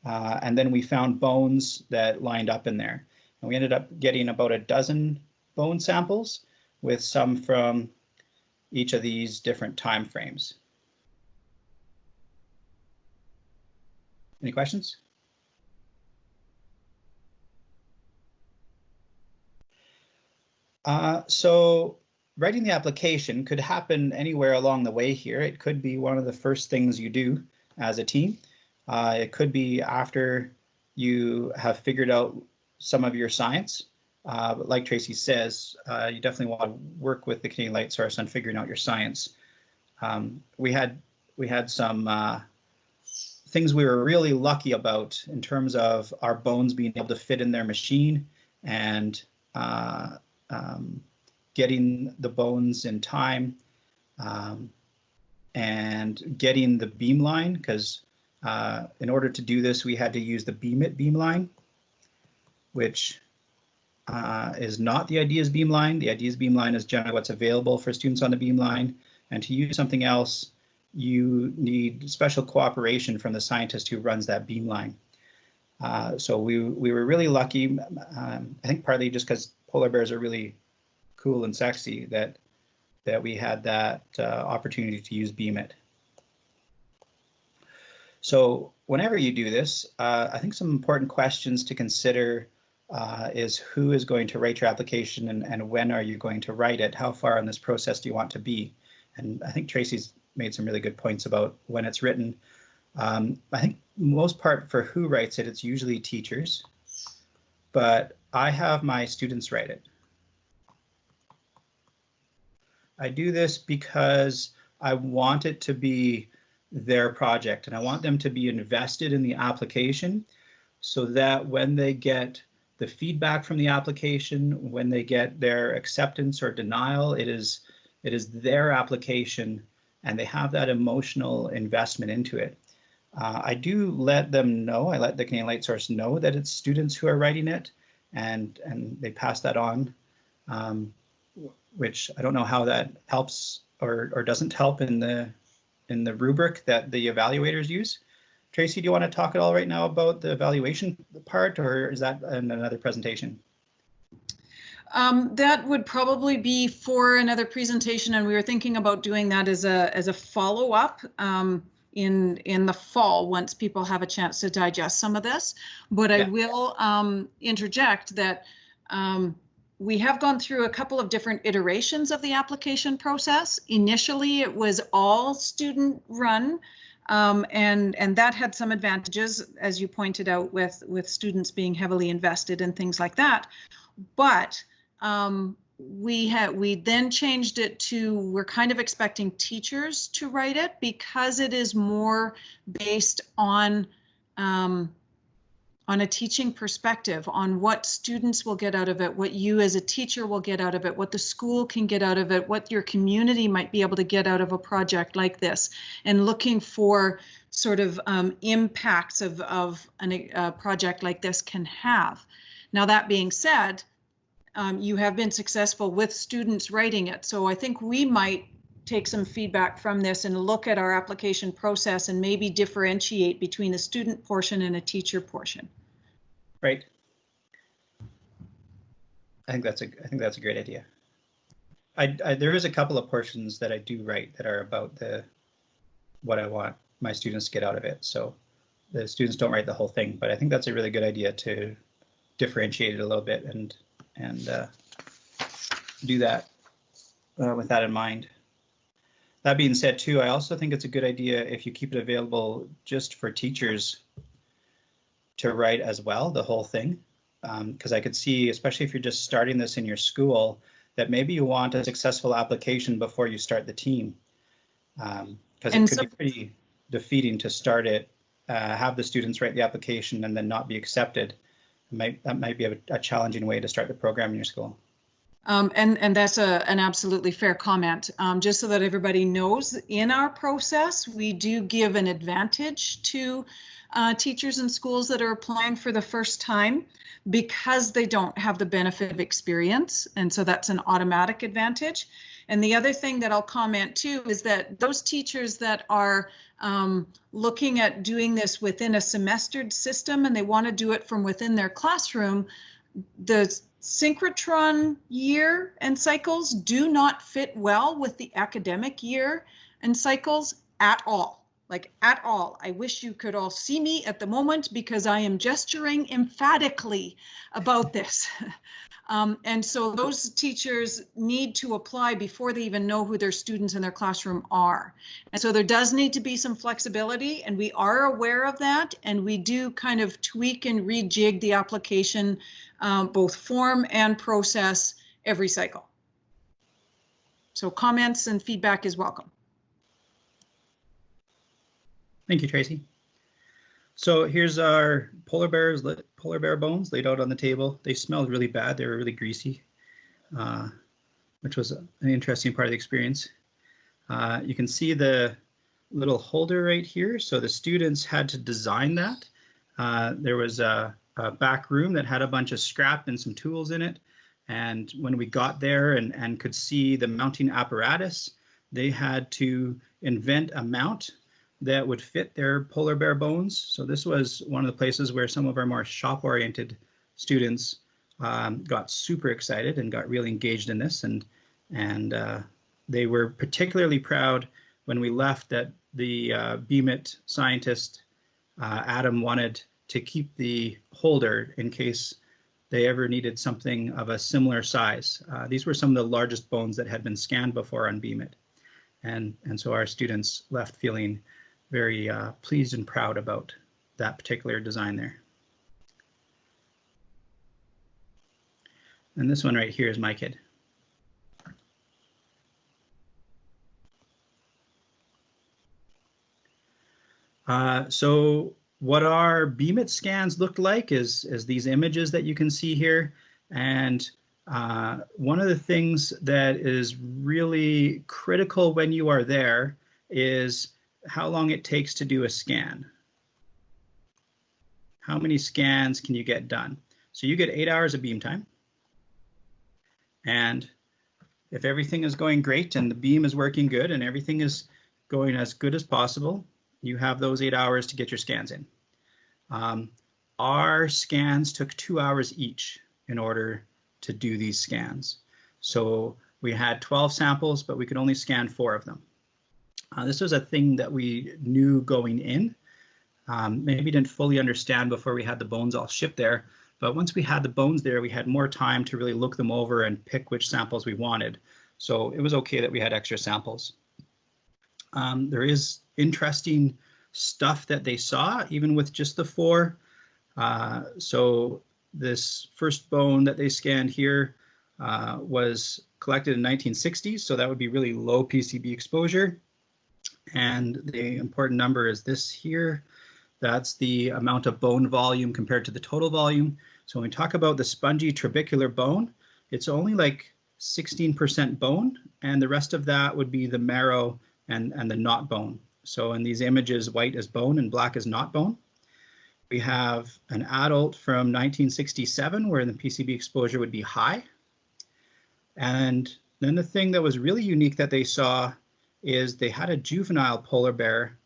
And then we found bones that lined up in there. And we ended up getting about a dozen bone samples with some from each of these different time frames. Any questions? So writing the application could happen anywhere along the way here. It could be one of the first things you do as a team. It could be after you have figured out some of your science. But like Tracy says, you definitely want to work with the Canadian Light Source on figuring out your science. We had some things we were really lucky about in terms of our bones being able to fit in their machine, and getting the bones in time, and getting the beamline, because in order to do this, we had to use the beamline, which is not the IDEAS beamline. The IDEAS beamline is generally what's available for students on the beamline. And to use something else, you need special cooperation from the scientist who runs that beamline. So we were really lucky, I think partly just because polar bears are really cool and sexy, that we had that opportunity to use BeamIt. So whenever you do this, I think some important questions to consider is who is going to write your application, and when are you going to write it? How far in this process do you want to be? And I think Tracy's made some really good points about when it's written. I think most part for who writes it, it's usually teachers, but I have my students write it. I do this because I want it to be their project, and I want them to be invested in the application, so that when they get the feedback from the application, when they get their acceptance or denial, it is their application, and they have that emotional investment into it. I do let them know, I let the Canadian Light Source know that it's students who are writing it, and they pass that on, which I don't know how that helps or doesn't help in the rubric that the evaluators use. Tracy, do you want to talk at all right now about the evaluation part, or is that in another presentation? That would probably be for another presentation, and we were thinking about doing that as a follow-up in the fall, once people have a chance to digest some of this. But yeah. I will interject that we have gone through a couple of different iterations of the application process. Initially, it was all student run, and that had some advantages, as you pointed out, with students being heavily invested in things like that. But we then changed it to, we're kind of expecting teachers to write it, because it is more based on on a teaching perspective, on what students will get out of it, what you as a teacher will get out of it, what the school can get out of it, what your community might be able to get out of a project like this, and looking for sort of impacts of a project like this can have. Now, that being said, you have been successful with students writing it. So I think we might take some feedback from this and look at our application process and maybe differentiate between a student portion and a teacher portion. Right. I think that's a great idea. There is a couple of portions that I do write that are about what I want my students to get out of it. So the students don't write the whole thing, but I think that's a really good idea to differentiate it a little bit and do that with that in mind. That being said, too, I also think it's a good idea if you keep it available just for teachers to write as well, the whole thing, because I could see, especially if you're just starting this in your school, that maybe you want a successful application before you start the team, because it could be pretty defeating to start it, have the students write the application and then not be accepted. That might be a challenging way to start the program in your school. And that's an absolutely fair comment. Just so that everybody knows, in our process, we do give an advantage to teachers in schools that are applying for the first time because they don't have the benefit of experience. And so that's an automatic advantage. And the other thing that I'll comment too is that those teachers that are looking at doing this within a semestered system and they want to do it from within their classroom, the synchrotron year and cycles do not fit well with the academic year and cycles at all. Like at all. I wish you could all see me at the moment because I am gesturing emphatically about this. And so those teachers need to apply before they even know who their students in their classroom are. And so there does need to be some flexibility, and we are aware of that, and we do kind of tweak and rejig the application, both form and process, every cycle. So comments and feedback is welcome. Thank you, Tracy. So here's our polar bear bones laid out on the table. They smelled really bad. They were really greasy, which was an interesting part of the experience. You can see the little holder right here. So the students had to design that. There was a back room that had a bunch of scrap and some tools in it. And when we got there and could see the mounting apparatus, they had to invent a mount that would fit their polar bear bones. So this was one of the places where some of our more shop-oriented students got super excited and got really engaged in this. And they were particularly proud when we left that the BMIT scientist, Adam, wanted to keep the holder in case they ever needed something of a similar size. These were some of the largest bones that had been scanned before on BMIT. And so our students left feeling very pleased and proud about that particular design there. And this one right here is my kid. So what our BMIT scans looked like is these images that you can see here. And one of the things that is really critical when you are there is how long it takes to do a scan. How many scans can you get done? So you get 8 hours of beam time. And if everything is going great and the beam is working good and everything is going as good as possible, you have those 8 hours to get your scans in. Our scans took 2 hours each in order to do these scans. So we had 12 samples, but we could only scan 4 of them. This was a thing that we knew going in. Maybe didn't fully understand before we had the bones all shipped there, but once we had the bones there, we had more time to really look them over and pick which samples we wanted. So it was okay that we had extra samples. There is interesting stuff that they saw, even with just the 4. So this first bone that they scanned here was collected in 1960s, so that would be really low PCB exposure. And the important number is this here. That's the amount of bone volume compared to the total volume. So when we talk about the spongy trabecular bone, it's only like 16% bone, and the rest of that would be the marrow and the knot bone. So in these images, white is bone and black is knot bone. We have an adult from 1967 where the PCB exposure would be high. And then the thing that was really unique that they saw is they had a juvenile polar bear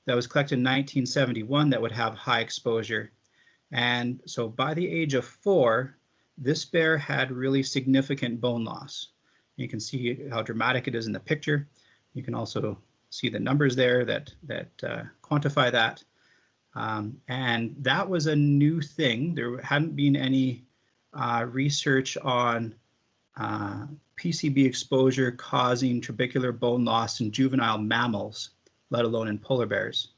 that was collected in 1971 that would have high exposure. And so by the age of 4, this bear had really significant bone loss. You can see how dramatic it is in the picture. You can also see the numbers there that quantify that. And that was a new thing. There hadn't been any research on PCB exposure causing trabecular bone loss in juvenile mammals, let alone in polar bears.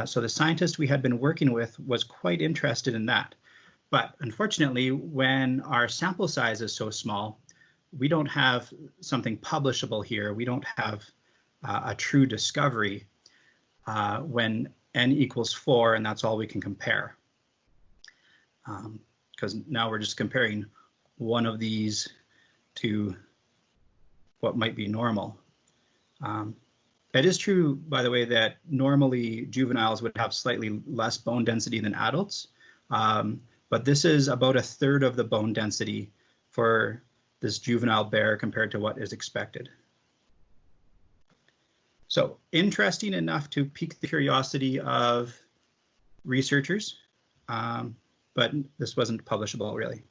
So the scientist we had been working with was quite interested in that. But unfortunately, when our sample size is so small, we don't have something publishable here. We don't have a true discovery when n equals 4, and that's all we can compare. Because now we're just comparing one of these to what might be normal. It is true, by the way, that normally juveniles would have slightly less bone density than adults, but this is about 1/3 of the bone density for this juvenile bear compared to what is expected. So interesting enough to pique the curiosity of researchers, but this wasn't publishable really.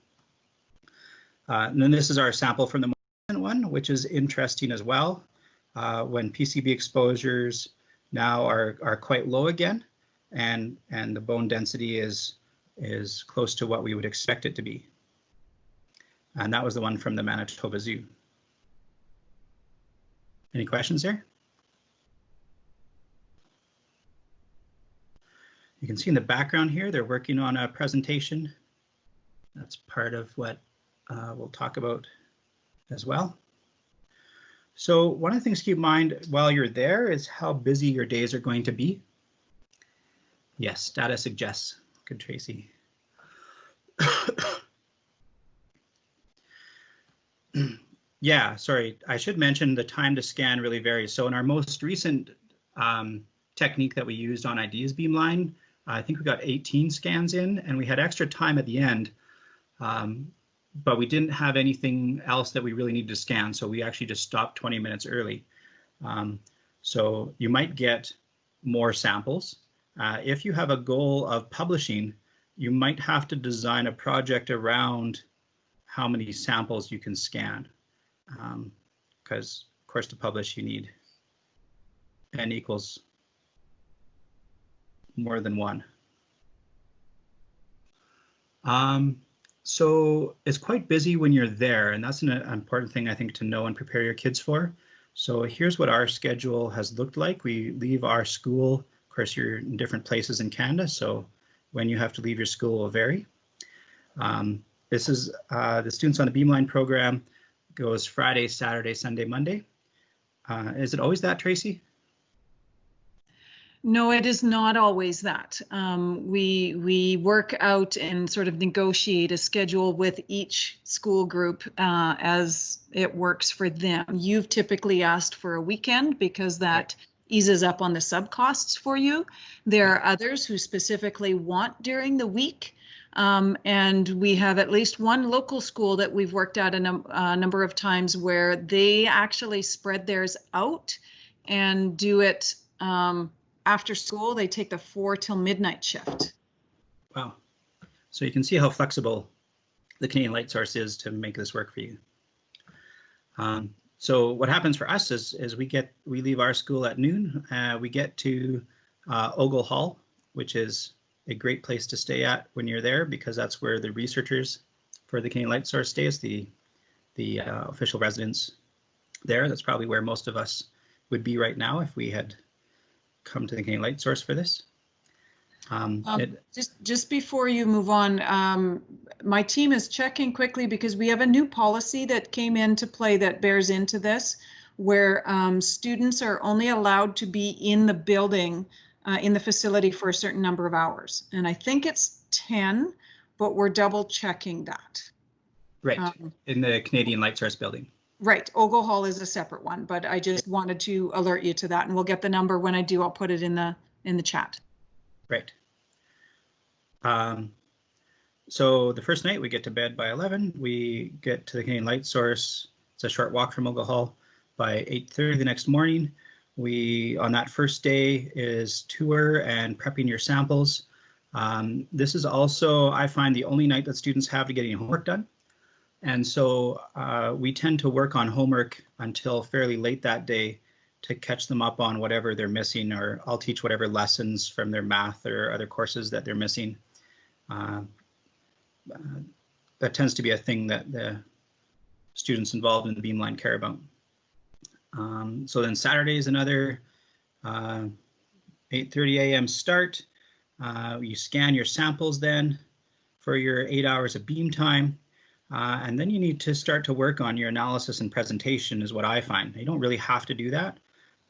And then this is our sample from the one, which is interesting as well. When PCB exposures now are quite low again, and the bone density is close to what we would expect it to be. And that was the one from the Manitoba Zoo. Any questions there? You can see in the background here, they're working on a presentation. That's part of what we'll talk about as well. So one of the things to keep in mind while you're there is how busy your days are going to be. Yes, data suggests. Good, Tracy. Yeah, sorry, I should mention the time to scan really varies. So in our most recent technique that we used on Ideas Beamline, I think we got 18 scans in, and we had extra time at the end, but we didn't have anything else that we really needed to scan, so we actually just stopped 20 minutes early. So you might get more samples. If you have a goal of publishing, you might have to design a project around how many samples you can scan, because of course to publish you need n equals more than 1. So it's quite busy when you're there, and that's an important thing I think to know and prepare your kids for. So here's what our schedule has looked like. We leave our school, of course you're in different places in Canada, so when you have to leave your school will vary. This is the students on the Beamline program goes Friday, Saturday, Sunday, Monday. Is it always that, Tracy? No, it is not always that. We work out and sort of negotiate a schedule with each school group as it works for them. You've typically asked for a weekend because that eases up on the sub costs for you. There are others who specifically want during the week. And we have at least one local school that we've worked at a number of times where they actually spread theirs out and do it after school. They take the 4 till midnight shift. Wow. So you can see how flexible the Canadian Light Source is to make this work for you. So what happens for us is we leave our school at noon. We get to Ogle Hall, which is a great place to stay at when you're there, because that's where the researchers for the Canadian Light Source stay, is the official residence there. That's probably where most of us would be right now if we had come to the Canadian Light Source for this. Just before you move on, my team is checking quickly because we have a new policy that came into play that bears into this, where students are only allowed to be in the building in the facility for a certain number of hours. And I think it's 10, but we're double checking that. Right, in the Canadian Light Source building. Right, Ogle Hall is a separate one, but I just wanted to alert you to that, and we'll get the number when I do. I'll put it in the chat. Right. So the first night we get to bed by 11. We get to the Canadian Light Source. It's a short walk from Ogle Hall. By 8:30 the next morning, on that first day is tour and prepping your samples. This is also, I find, the only night that students have to get any homework done. And so we tend to work on homework until fairly late that day to catch them up on whatever they're missing, or I'll teach whatever lessons from their math or other courses that they're missing. That tends to be a thing that the students involved in the Beamline care about. So then Saturday is another 8:30 a.m. start. You scan your samples then for your 8 hours of beam time. And then you need to start to work on your analysis and presentation is what I find. You don't really have to do that,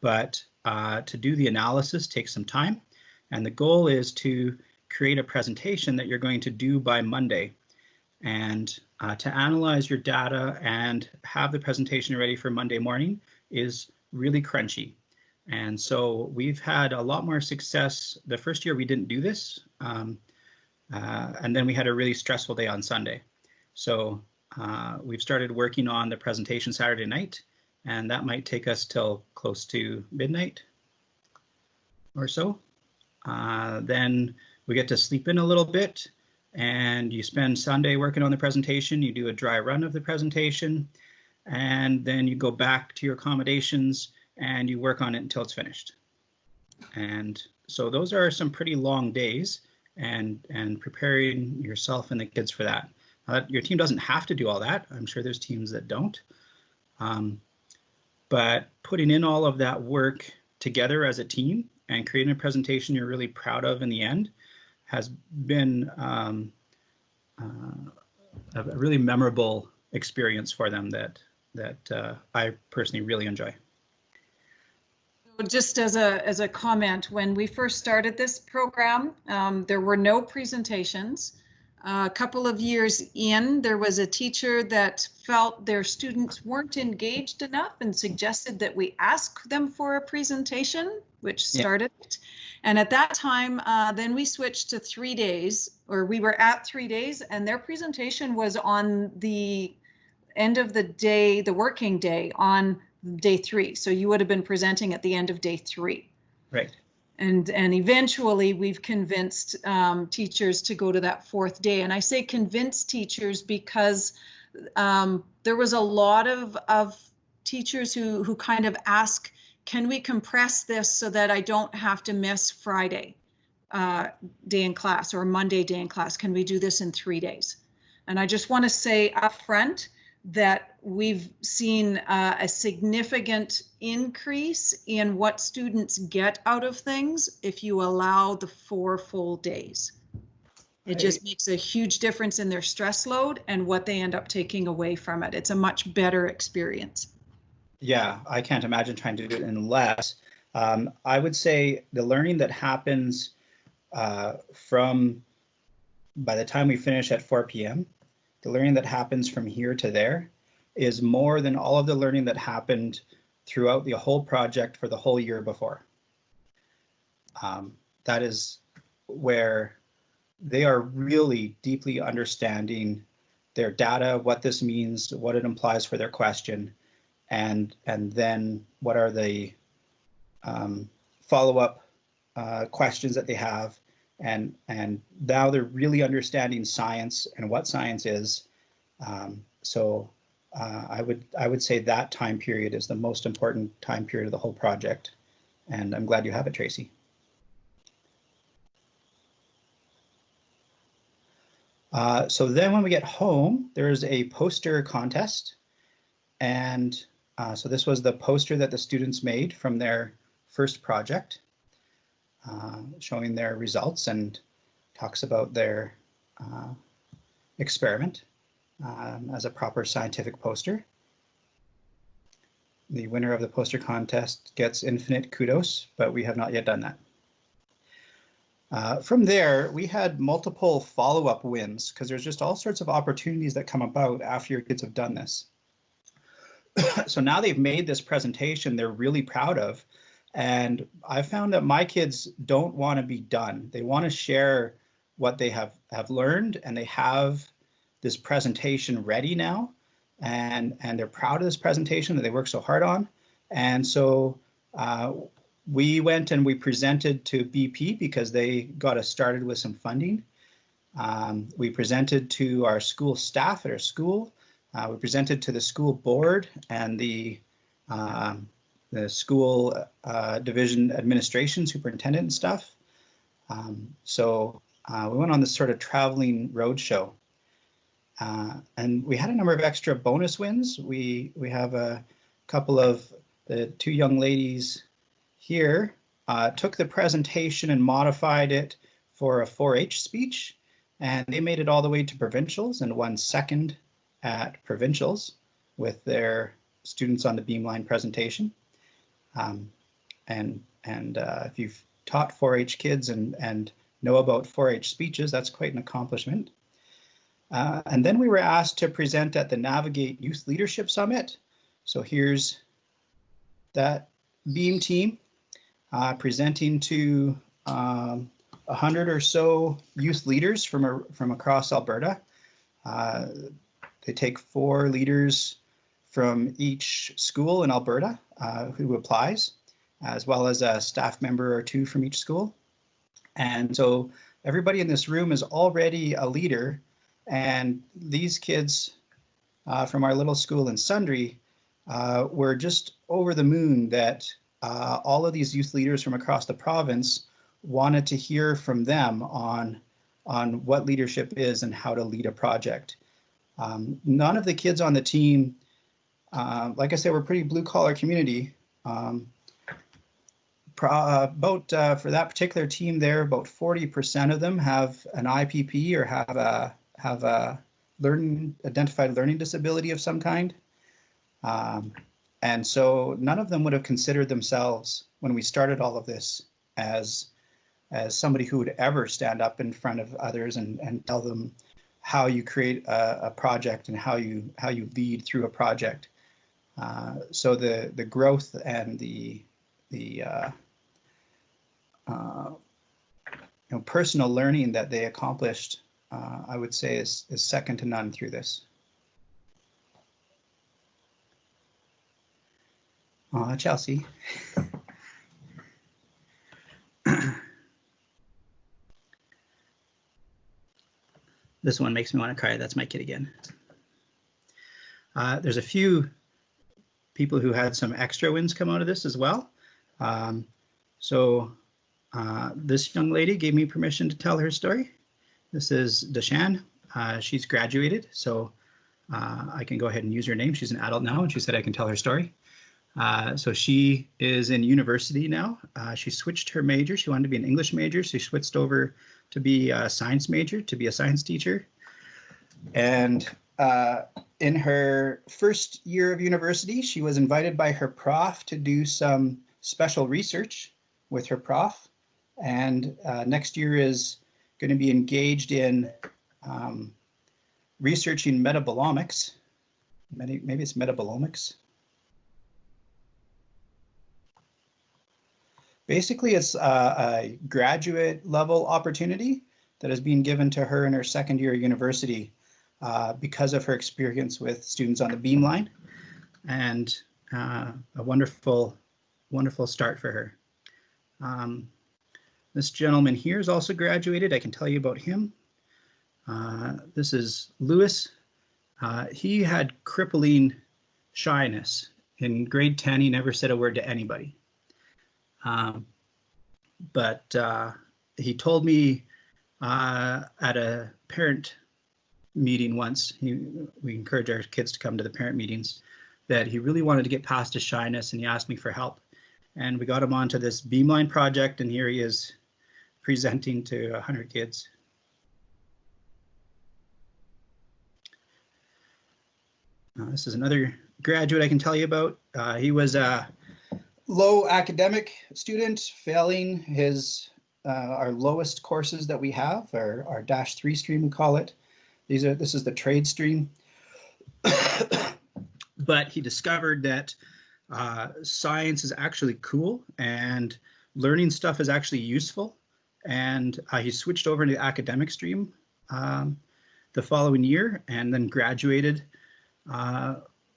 but to do the analysis takes some time. And the goal is to create a presentation that you're going to do by Monday. And to analyze your data and have the presentation ready for Monday morning is really crunchy. And so we've had a lot more success. The first year we didn't do this. And then we had a really stressful day on Sunday. So we've started working on the presentation Saturday night, and that might take us till close to midnight or so. Then we get to sleep in a little bit, and you spend Sunday working on the presentation. You do a dry run of the presentation, and then you go back to your accommodations and you work on it until it's finished. And so those are some pretty long days, and preparing yourself and the kids for that. Your team doesn't have to do all that. I'm sure there's teams that don't. But putting in all of that work together as a team and creating a presentation you're really proud of in the end has been a really memorable experience for them that I personally really enjoy. Just as a comment, when we first started this program, there were no presentations. A couple of years in, there was a teacher that felt their students weren't engaged enough and suggested that we ask them for a presentation, which started it. And at that time, then we switched to 3 days, or we were at 3 days, and their presentation was on the end of the day, the working day, on day 3. So you would have been presenting at the end of day 3. Right. And eventually we've convinced teachers to go to that 4th day. And I say convince teachers because there was a lot of teachers who kind of ask, can we compress this so that I don't have to miss Friday day in class or Monday day in class? Can we do this in 3 days? And I just want to say up front that we've seen a significant increase in what students get out of things if you allow the 4 full days. It just makes a huge difference in their stress load and what they end up taking away from it. It's a much better experience. Yeah, I can't imagine trying to do it in less. I would say the learning that happens from by the time we finish at 4 p.m., the learning that happens from here to there is more than all of the learning that happened throughout the whole project for the whole year before. That is where they are really deeply understanding their data, what this means, what it implies for their question, and then what are the follow-up questions that they have. And now they're really understanding science and what science is. So I would say that time period is the most important time period of the whole project. And I'm glad you have it, Tracy. So then when we get home, there's a poster contest. And so this was the poster that the students made from their first project. Showing their results and talks about their experiment as a proper scientific poster. The winner of the poster contest gets infinite kudos, but we have not yet done that. From there, we had multiple follow-up wins because there's just all sorts of opportunities that come about after your kids have done this. So now they've made this presentation they're really proud of. And I found that my kids don't want to be done. They want to share what they have learned, and they have this presentation ready now. And they're proud of this presentation that they worked so hard on. And so we went and we presented to BP because they got us started with some funding. We presented to our school staff at our school. We presented to the school board and the school division administration, superintendent and stuff. So we went on this sort of traveling road show. And we had a number of extra bonus wins. We have a couple of the two young ladies here took the presentation and modified it for a 4-H speech, and they made it all the way to provincials and won second at provincials with their students on the Beamline presentation. And if you've taught 4-H kids and know about 4-H speeches, that's quite an accomplishment. And then we were asked to present at the Navigate Youth Leadership Summit. So here's that Beam team presenting to 100 or so youth leaders from across Alberta. They take 4 leaders from each school in Alberta who applies, as well as a staff member or 2 from each school. And so everybody in this room is already a leader, and these kids from our little school in Sundre were just over the moon that all of these youth leaders from across the province wanted to hear from them on what leadership is and how to lead a project. None of the kids on the team, like I said, we're a pretty blue-collar community. For that particular team there, about 40% of them have an IPP or have a identified learning disability of some kind. And so none of them would have considered themselves, when we started all of this, as somebody who would ever stand up in front of others and tell them how you create a project and how you lead through a project. So the growth and the personal learning that they accomplished, I would say is second to none through this. Chelsea. This one makes me want to cry. That's my kid again. There's a few people who had some extra wins come out of this as well. This young lady gave me permission to tell her story. This is Deshan. She's graduated, so I can go ahead and use her name. She's an adult now, and she said I can tell her story. So she is in university now. She switched her major. She wanted to be an English major. So she switched over to be a science major, to be a science teacher. And in her first year of university, she was invited by her prof to do some special research with her prof. And next year is going to be engaged in researching metabolomics. Maybe it's metabolomics. Basically, it's a graduate level opportunity that is being given to her in her second year of university because of her experience with students on the Beamline, and a wonderful start for her. This gentleman here is also graduated. I can tell you about him. This is Lewis. He had crippling shyness. In grade 10, he never said a word to anybody. But he told me at a parent meeting once, we encourage our kids to come to the parent meetings, that he really wanted to get past his shyness, and he asked me for help. And we got him onto this Beamline project, and here he is presenting to 100 kids. This is another graduate I can tell you about. He was a low academic student, failing his our lowest courses that we have, our -3 stream, we call it. This is the trade stream. But he discovered that science is actually cool and learning stuff is actually useful. And he switched over into the academic stream the following year and then graduated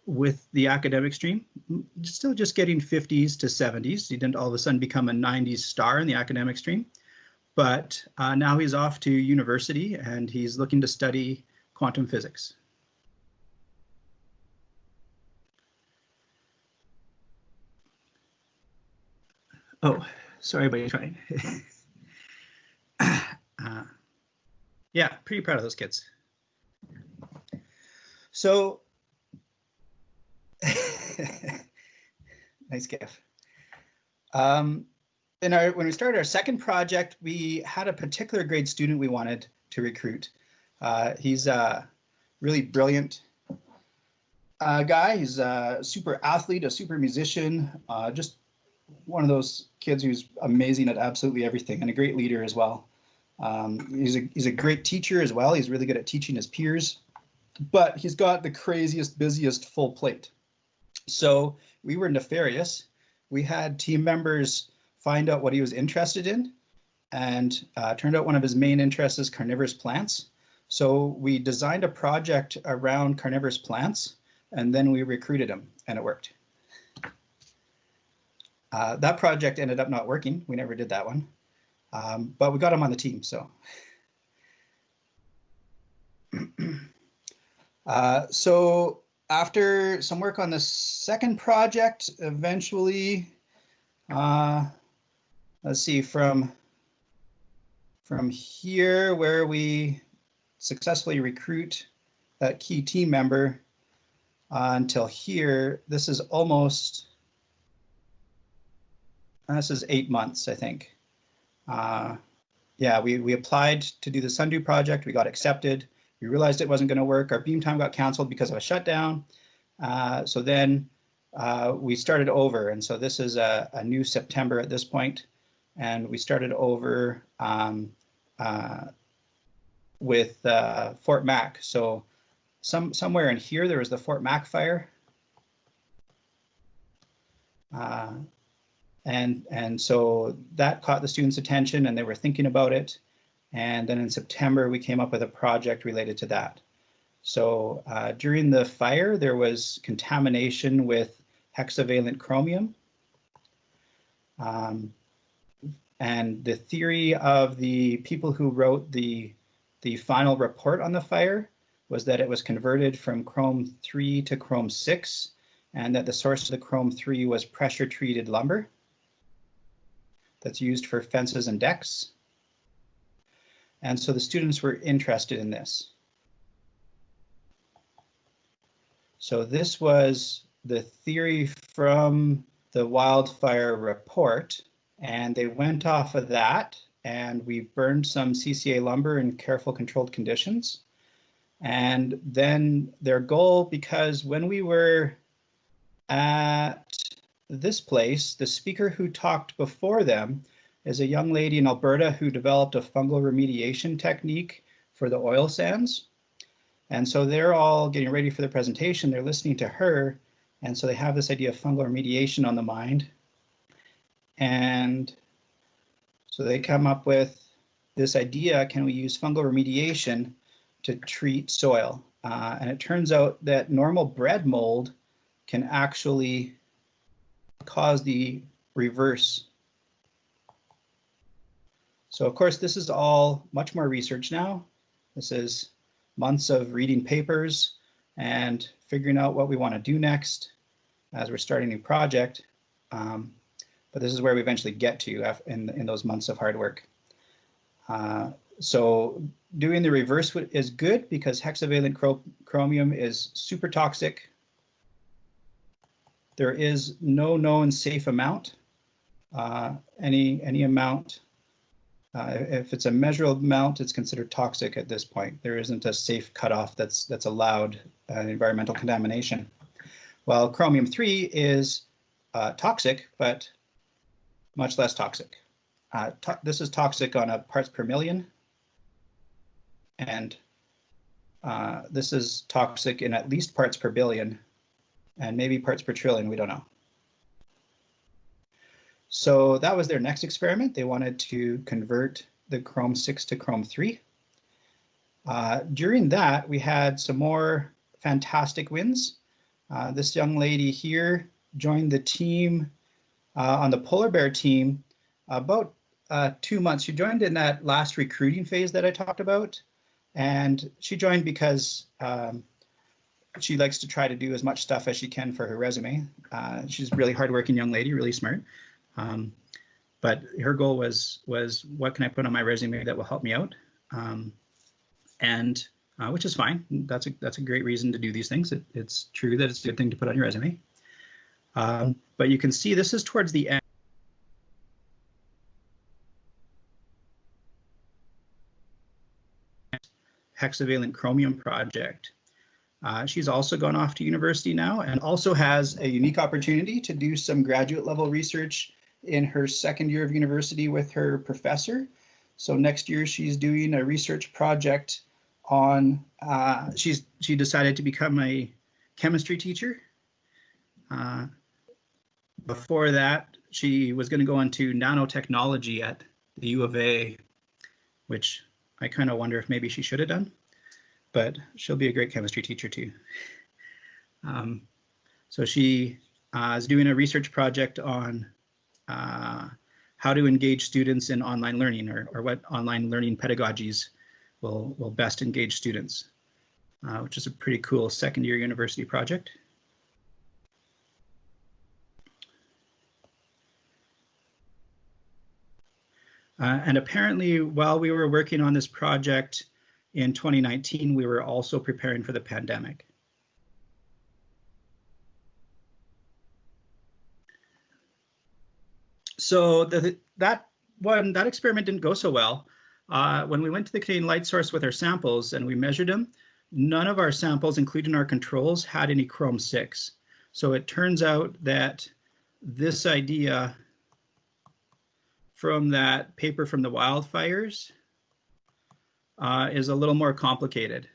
with the academic stream, still just getting 50s to 70s. He didn't all of a sudden become a 90s star in the academic stream, but now he's off to university and he's looking to study quantum physics. Oh, sorry about you trying. Yeah, pretty proud of those kids. So, nice gif. When we started our second project, we had a particular grade student we wanted to recruit. He's a really brilliant guy. He's a super athlete, a super musician, just one of those kids who's amazing at absolutely everything and a great leader as well. He's a great teacher as well. He's really good at teaching his peers, but he's got the craziest, busiest full plate. So we were nefarious. We had team members find out what he was interested in, and turned out one of his main interests is carnivorous plants. So we designed a project around carnivorous plants, and then we recruited him, and it worked. That project ended up not working. We never did that one. But we got him on the team, so. So after some work on the second project, eventually, let's see, from here where we successfully recruit that key team member until here, this is 8 months, I think. Yeah, we applied to do the Sundre project. We got accepted. We realized it wasn't going to work. Our beam time got canceled because of a shutdown. So then we started over. And so this is a new September at this point. And we started over with Fort Mac. So somewhere in here, there was the Fort Mac fire. And so that caught the students' attention and they were thinking about it. And then in September, we came up with a project related to that. So during the fire, there was contamination with hexavalent chromium. And the theory of the people who wrote the final report on the fire was that it was converted from chrome 3 to chrome 6, and that the source of the chrome 3 was pressure treated lumber that's used for fences and decks. And so the students were interested in this. So this was the theory from the wildfire report, and they went off of that, and we burned some CCA lumber in careful controlled conditions. And then their goal, because when we were at this place, the speaker who talked before them is a young lady in Alberta who developed a fungal remediation technique for the oil sands. And so they're all getting ready for the presentation. They're listening to her. And so they have this idea of fungal remediation on the mind. And so they come up with this idea, can we use fungal remediation to treat soil? And it turns out that normal bread mold can actually cause the reverse. So of course, this is all much more research now. This is months of reading papers and figuring out what we want to do next as we're starting a new project. But this is where we eventually get to in those months of hard work. So doing the reverse is good because hexavalent chromium is super toxic. There is no known safe amount. Any amount, if it's a measurable amount, it's considered toxic at this point. There isn't a safe cutoff that's allowed environmental contamination. While chromium 3 is toxic, but much less toxic. this is toxic on a parts per million. And this is toxic in at least parts per billion and maybe parts per trillion, we don't know. So that was their next experiment. They wanted to convert the Chrome 6 to Chrome 3. During that, we had some more fantastic wins. This young lady here joined the team on the polar bear team about 2 months. She joined in that last recruiting phase that I talked about. And she joined because she likes to try to do as much stuff as she can for her resume. She's a really hardworking young lady, really smart. But her goal was what can I put on my resume that will help me out? Which is fine. That's a great reason to do these things. It's true that it's a good thing to put on your resume. But you can see this is towards the end. Hexavalent chromium project. She's also gone off to university now and also has a unique opportunity to do some graduate level research in her second year of university with her professor. So next year she's doing a research project on, she decided to become a chemistry teacher. Before that, she was going to go into nanotechnology at the U of A, which I kind of wonder if maybe she should have done, but she'll be a great chemistry teacher too. So she is doing a research project on how to engage students in online learning, or what online learning pedagogies will best engage students, which is a pretty cool second year university project. And apparently, while we were working on this project in 2019, we were also preparing for the pandemic. So that experiment didn't go so well. When we went to the Canadian light source with our samples and we measured them, none of our samples, including our controls, had any Chrome 6. So it turns out that this idea from that paper from the wildfires is a little more complicated.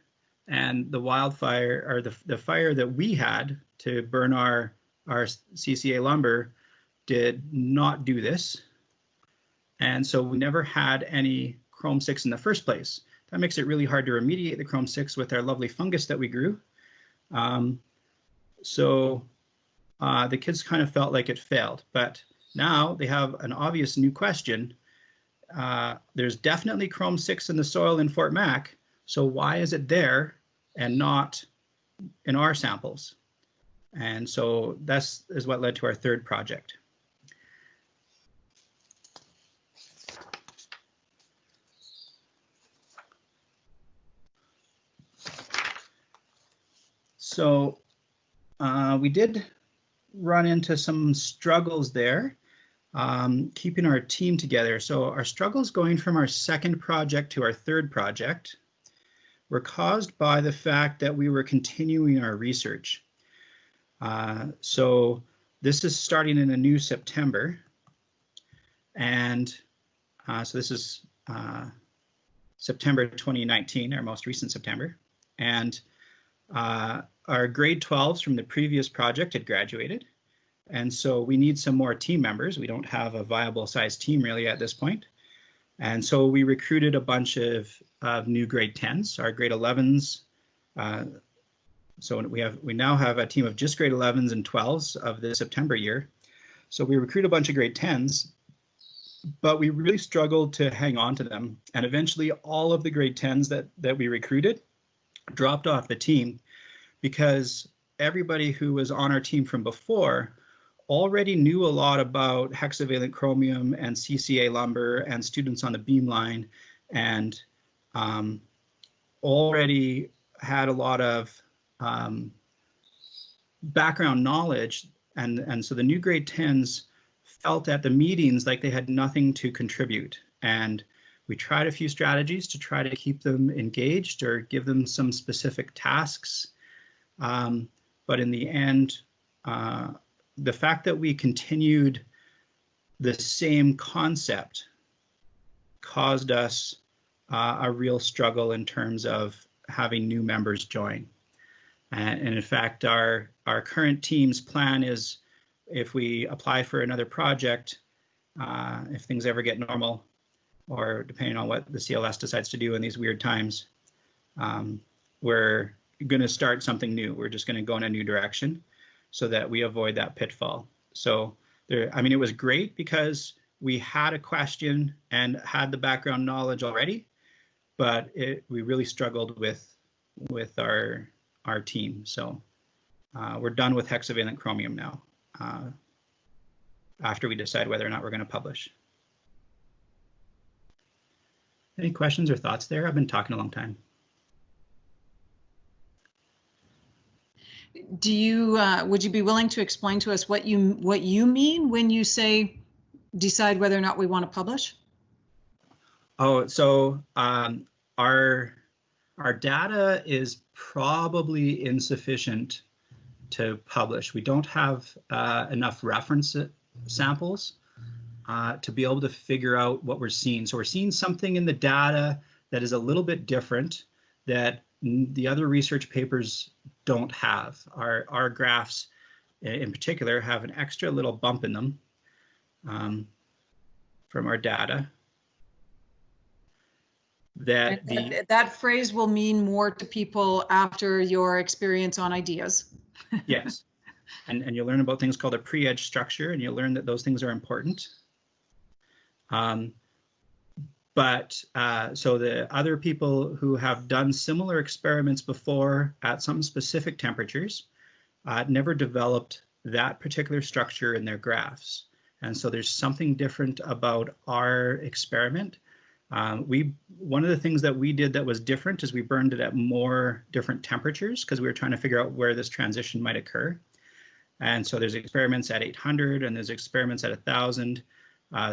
And the wildfire, or the fire that we had to burn our CCA lumber, did not do this. And so we never had any Chrome 6 in the first place. That makes it really hard to remediate the Chrome 6 with our lovely fungus that we grew. So the kids kind of felt like it failed, but now they have an obvious new question. There's definitely Chrome 6 in the soil in Fort Mac, so why is it there and not in our samples? And so that is what led to our third project. So we did run into some struggles there, keeping our team together. So our struggles going from our second project to our third project were caused by the fact that we were continuing our research. So this is starting in a new September. And so this is September 2019, our most recent September. And our grade 12s from the previous project had graduated. And so we need some more team members. We don't have a viable size team really at this point. And so we recruited a bunch of new grade 10s, our grade 11s. So we now have a team of just grade 11s and 12s of the September year. So we recruit a bunch of grade 10s, but we really struggled to hang on to them. And eventually all of the grade 10s that we recruited dropped off the team because everybody who was on our team from before already knew a lot about hexavalent chromium and CCA lumber and students on the Beamline, and already had a lot of background knowledge. And so the new grade 10s felt at the meetings like they had nothing to contribute. And we tried a few strategies to try to keep them engaged or give them some specific tasks. But in the end, the fact that we continued the same concept caused us a real struggle in terms of having new members join. And in fact, our current team's plan is, if we apply for another project, if things ever get normal, or depending on what the c.l.s. decides to do in these weird times, we're going to start something new. We're just going to go in a new direction so that we avoid that pitfall. So I mean, it was great because we had a question and had the background knowledge already, but we really struggled with our team. So we're done with hexavalent chromium now, after we decide whether or not we're going to publish. Any questions or thoughts there? I've been talking a long time. Do you would you be willing to explain to us what you mean when you say decide whether or not we want to publish? Oh, so our data is probably insufficient to publish. We don't have enough reference samples to be able to figure out what we're seeing. So we're seeing something in the data that is a little bit different that the other research papers don't have. Our graphs in particular have an extra little bump in them from our data. That phrase will mean more to people after your experience on ideas. Yes, and you'll learn about things called a pre-edge structure, and you'll learn that those things are important. So the other people who have done similar experiments before at some specific temperatures never developed that particular structure in their graphs. And so there's something different about our experiment. One of the things that we did that was different is we burned it at more different temperatures because we were trying to figure out where this transition might occur. And so there's experiments at 800 and there's experiments at 1000.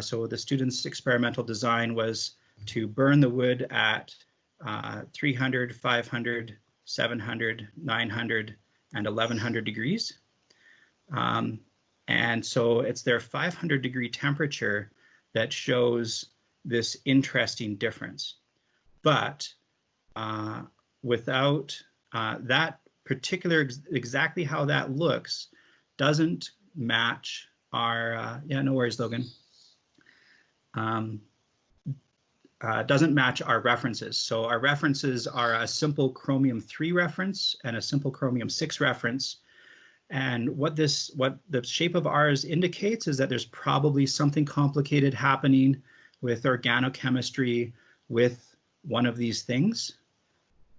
So the students' experimental design was to burn the wood at 300, 500, 700, 900, and 1100 degrees. And so it's their 500 degree temperature that shows this interesting difference. But without that particular, exactly how that looks, doesn't match our, yeah, no worries, Logan. Doesn't match our references. So our references are a simple chromium-3 reference and a simple chromium-6 reference. And what the shape of ours indicates is that there's probably something complicated happening with organochemistry with one of these things.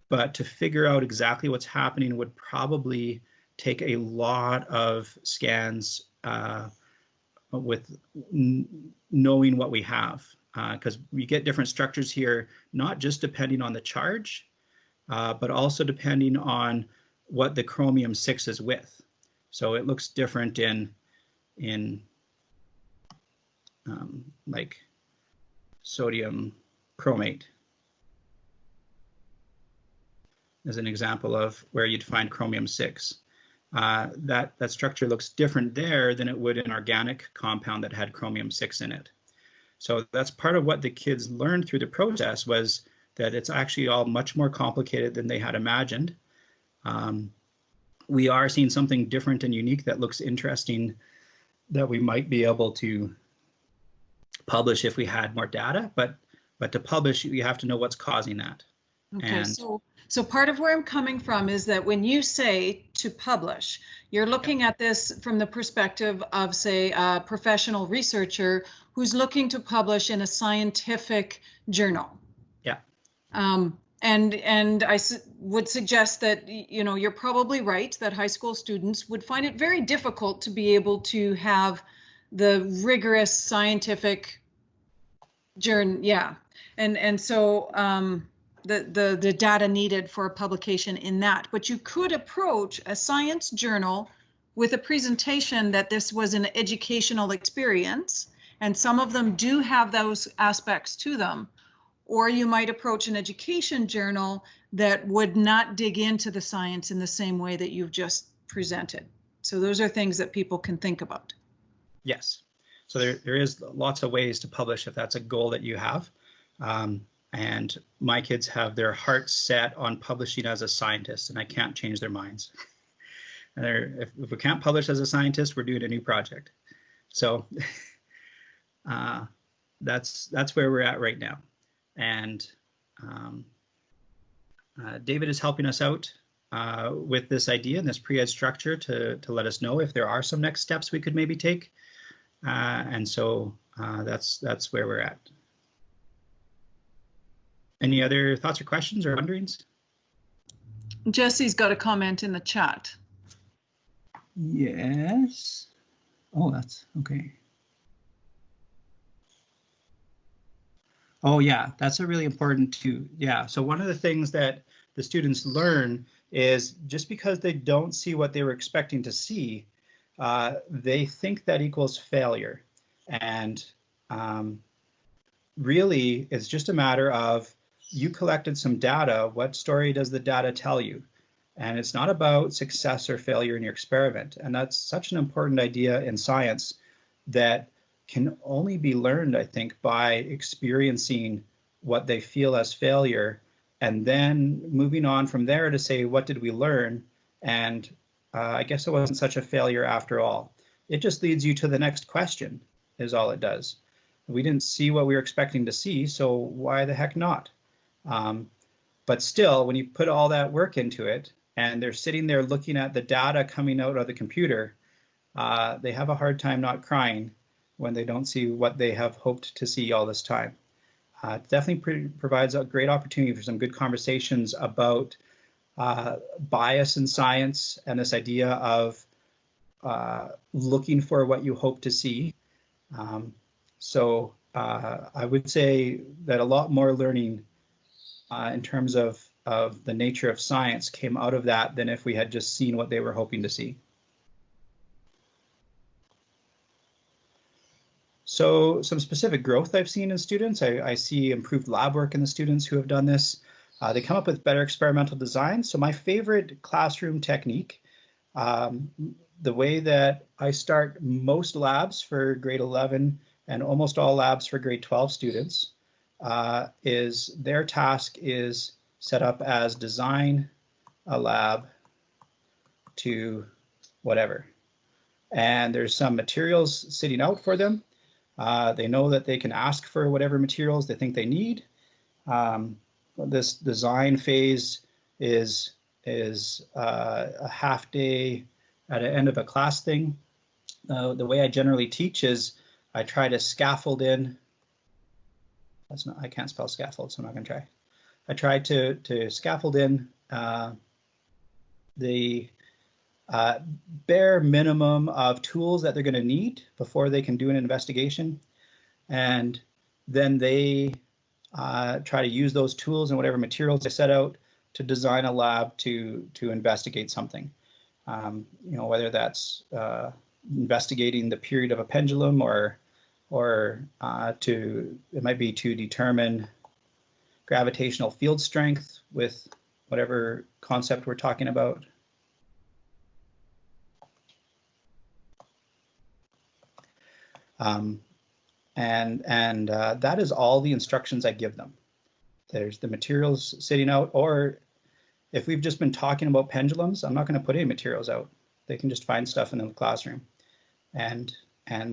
But to figure out exactly what's happening would probably take a lot of scans with knowing what we have, because we get different structures here, not just depending on the charge, but also depending on what the chromium-6 is with. So it looks different in like sodium chromate as an example of where you'd find chromium-6. That structure looks different there than it would in an organic compound that had chromium-6 in it. So that's part of what the kids learned through the process, was that it's actually all much more complicated than they had imagined. We are seeing something different and unique that looks interesting that we might be able to publish if we had more data, but to publish, you have to know what's causing that. Okay, so part of where I'm coming from is that when you say to publish, you're looking at this from the perspective of, say, a professional researcher who's looking to publish in a scientific journal. Yeah. And I would suggest that, you know, you're probably right that high school students would find it very difficult to be able to have the rigorous scientific journal. Yeah. And so the data needed for a publication in that. But you could approach a science journal with a presentation that this was an educational experience, and some of them do have those aspects to them. Or you might approach an education journal that would not dig into the science in the same way that you've just presented. So those are things that people can think about. Yes. So there is lots of ways to publish if that's a goal that you have. And my kids have their hearts set on publishing as a scientist, and I can't change their minds. And if we can't publish as a scientist, we're doing a new project. So that's where we're at right now. And David is helping us out with this idea and this pre-ed structure to let us know if there are some next steps we could maybe take. And so that's where we're at. Any other thoughts or questions or wonderings? Jesse's got a comment in the chat. Yes. Oh, that's okay. Oh, yeah, that's a really important too. Yeah, so one of the things that the students learn is just because they don't see what they were expecting to see, they think that equals failure. And really, it's just a matter of you collected some data. What story does the data tell you? And it's not about success or failure in your experiment. And that's such an important idea in science that can only be learned, I think, by experiencing what they feel as failure and then moving on from there to say, what did we learn? And I guess it wasn't such a failure after all. It just leads you to the next question, is all it does. We didn't see what we were expecting to see, so why the heck not? But still, when you put all that work into it, and they're sitting there looking at the data coming out of the computer, they have a hard time not crying when they don't see what they have hoped to see all this time. It definitely provides a great opportunity for some good conversations about bias in science and this idea of looking for what you hope to see. So I would say that a lot more learning in terms of the nature of science came out of that than if we had just seen what they were hoping to see. So some specific growth I've seen in students, I see improved lab work in the students who have done this. They come up with better experimental design. So my favorite classroom technique, the way that I start most labs for grade 11 and almost all labs for grade 12 students is their task is set up as design a lab to whatever. And there's some materials sitting out for them. They know that they can ask for whatever materials they think they need. This design phase is a half day at the end of a class thing. The way I generally teach is I try to scaffold in. That's not, I can't spell scaffold, so I'm not going to try. I try to scaffold in the bare minimum of tools that they're going to need before they can do an investigation, and then they try to use those tools and whatever materials they set out to design a lab to investigate something. You know, whether that's investigating the period of a pendulum or it might be to determine gravitational field strength with whatever concept we're talking about. That is all the instructions I give them. There's the materials sitting out, or if we've just been talking about pendulums, I'm not going to put any materials out. They can just find stuff in the classroom, and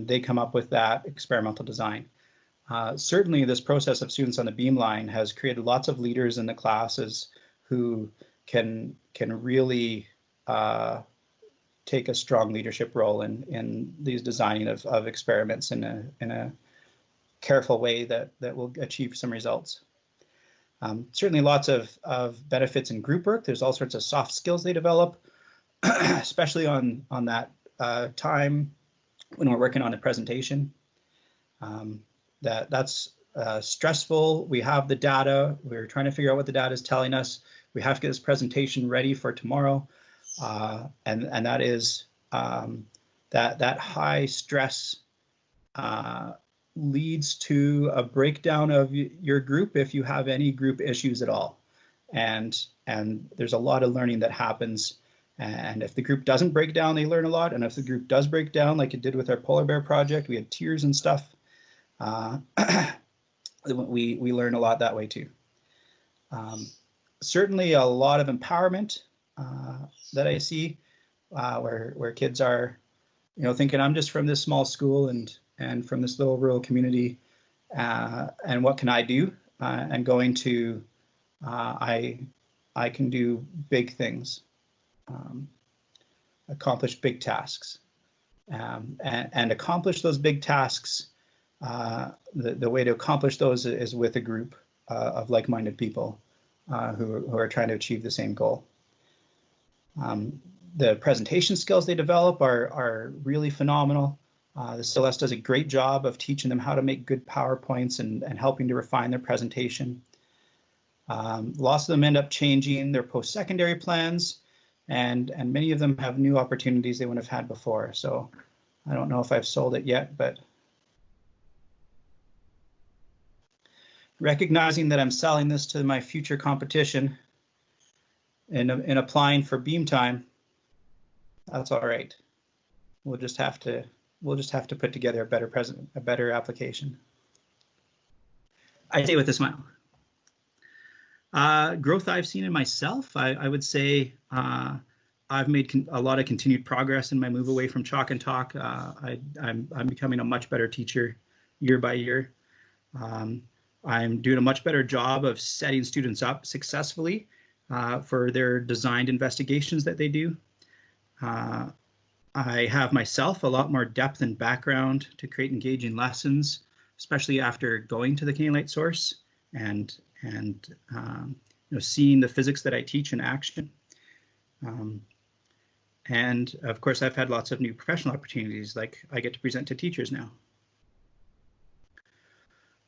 they come up with that experimental design. Certainly, this process of students on the Beamline has created lots of leaders in the classes who can really take a strong leadership role in these designing of experiments in a careful way that will achieve some results. Certainly lots of benefits in group work. There's all sorts of soft skills they develop, especially on that time when we're working on a presentation. That's stressful. We have the data. We're trying to figure out what the data is telling us. We have to get this presentation ready for tomorrow. And that is that high stress leads to a breakdown of your group if you have any group issues at all. And there's a lot of learning that happens. And if the group doesn't break down, they learn a lot. And if the group does break down, like it did with our polar bear project, we had tears and stuff. we learn a lot that way too. Certainly a lot of empowerment that I see, where kids are, thinking I'm just from this small school and from this little rural community, and what can I do? And going to I can do big things, accomplish big tasks, and accomplish those big tasks. The way to accomplish those is with a group of like-minded people who are trying to achieve the same goal. The presentation skills they develop are really phenomenal. The c.l.s. does a great job of teaching them how to make good PowerPoints and helping to refine their presentation. Lots of them end up changing their post-secondary plans, and many of them have new opportunities they wouldn't have had before. So I don't know if I've sold it yet, but recognizing that I'm selling this to my future competition and applying for beam time, that's all right. We'll just have to put together a better application. I say with a smile. Growth I've seen in myself, I would say I've made a lot of continued progress in my move away from chalk and talk. I'm becoming a much better teacher year by year. I'm doing a much better job of setting students up successfully for their designed investigations that they do. I have myself a lot more depth and background to create engaging lessons, especially after going to the Canadian Light Source and seeing the physics that I teach in action. And of course, I've had lots of new professional opportunities, like I get to present to teachers now.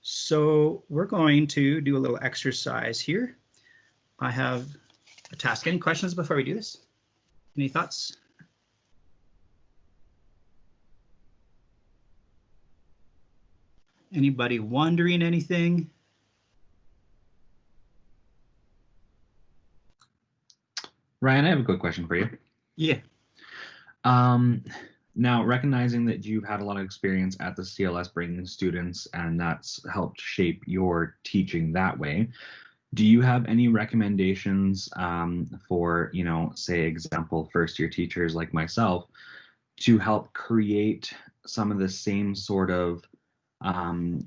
So we're going to do a little exercise here. I have a task. Any questions before we do this? Any thoughts? Anybody wondering anything? Ryan, I have a quick question for you. Yeah. Now, recognizing that you've had a lot of experience at the c.l.s. bringing students, and that's helped shape your teaching that way, do you have any recommendations for, say, example, first-year teachers like myself to help create some of the same sort of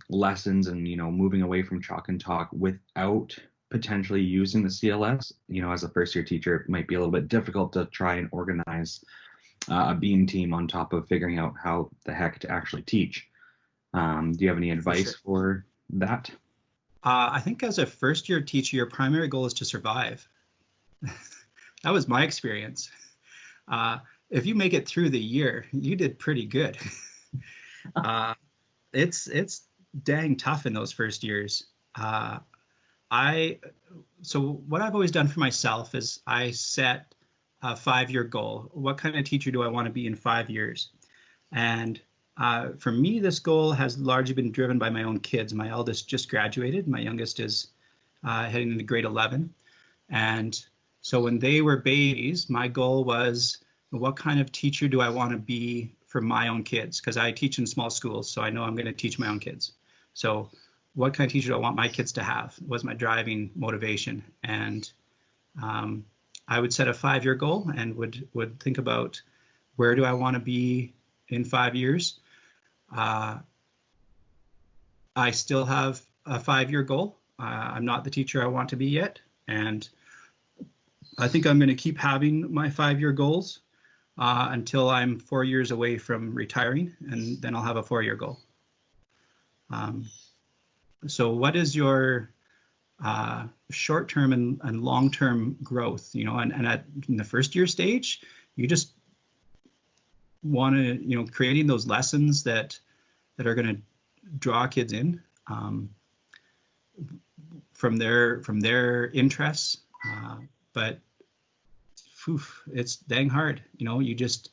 lessons and, moving away from chalk and talk without potentially using the c.l.s? As a first-year teacher, it might be a little bit difficult to try and organize a beam team on top of figuring out how the heck to actually teach. Do you have any advice for that? I think as a first-year teacher, your primary goal is to survive. That was my experience. If you make it through the year, you did pretty good. It's dang tough in those first years. So what I've always done for myself is I set a 5-year goal. What kind of teacher do I want to be in 5 years? And for me, this goal has largely been driven by my own kids. My eldest just graduated. My youngest is heading into grade 11. And so when they were babies, my goal was, what kind of teacher do I want to be for my own kids? Because I teach in small schools, so I know I'm going to teach my own kids. So what kind of teacher do I want my kids to have was my driving motivation. And I would set a 5-year goal and would think about, where do I want to be in 5 years? I still have a 5-year goal. I'm not the teacher I want to be yet. And I think I'm going to keep having my 5-year goals until I'm 4 years away from retiring, and then I'll have a 4-year goal. So what is your short-term and long-term growth? And in the first-year stage, you just want to, creating those lessons that are going to draw kids in from their interests. But it's dang hard. You just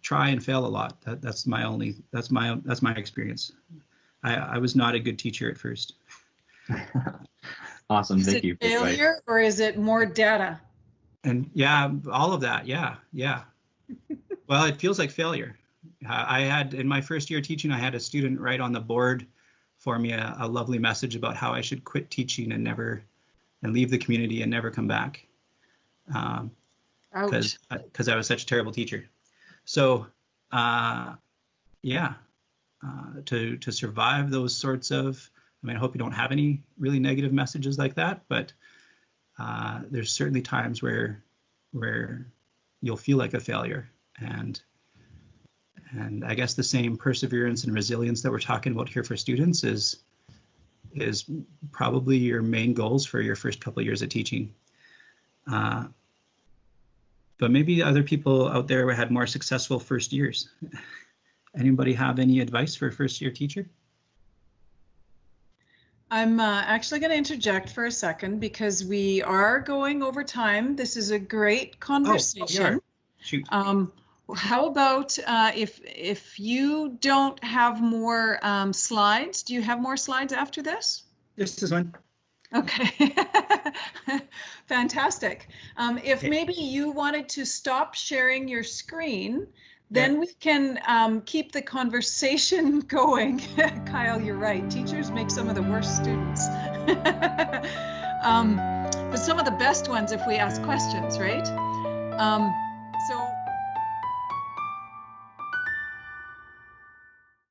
try and fail a lot. That's my experience. I was not a good teacher at first. Awesome. Thank you. Is it failure or is it more data? And yeah, all of that. Yeah. Well, it feels like failure. I had, in my first year teaching, I had a student write on the board for me a lovely message about how I should quit teaching and leave the community and never come back, because I was such a terrible teacher. So yeah, to survive those sorts of, I mean, I hope you don't have any really negative messages like that, but there's certainly times where you'll feel like a failure, and I guess the same perseverance and resilience that we're talking about here for students is probably your main goals for your first couple of years of teaching. But maybe other people out there had more successful first years. Anybody have any advice for a first year teacher? I'm actually going to interject for a second because we are going over time. This is a great conversation. Shoot. How about if you don't have more slides, do you have more slides after this? This is one. Okay, fantastic. If maybe you wanted to stop sharing your screen, then we can keep the conversation going. Kyle, you're right. Teachers make some of the worst students. But some of the best ones if we ask questions, right?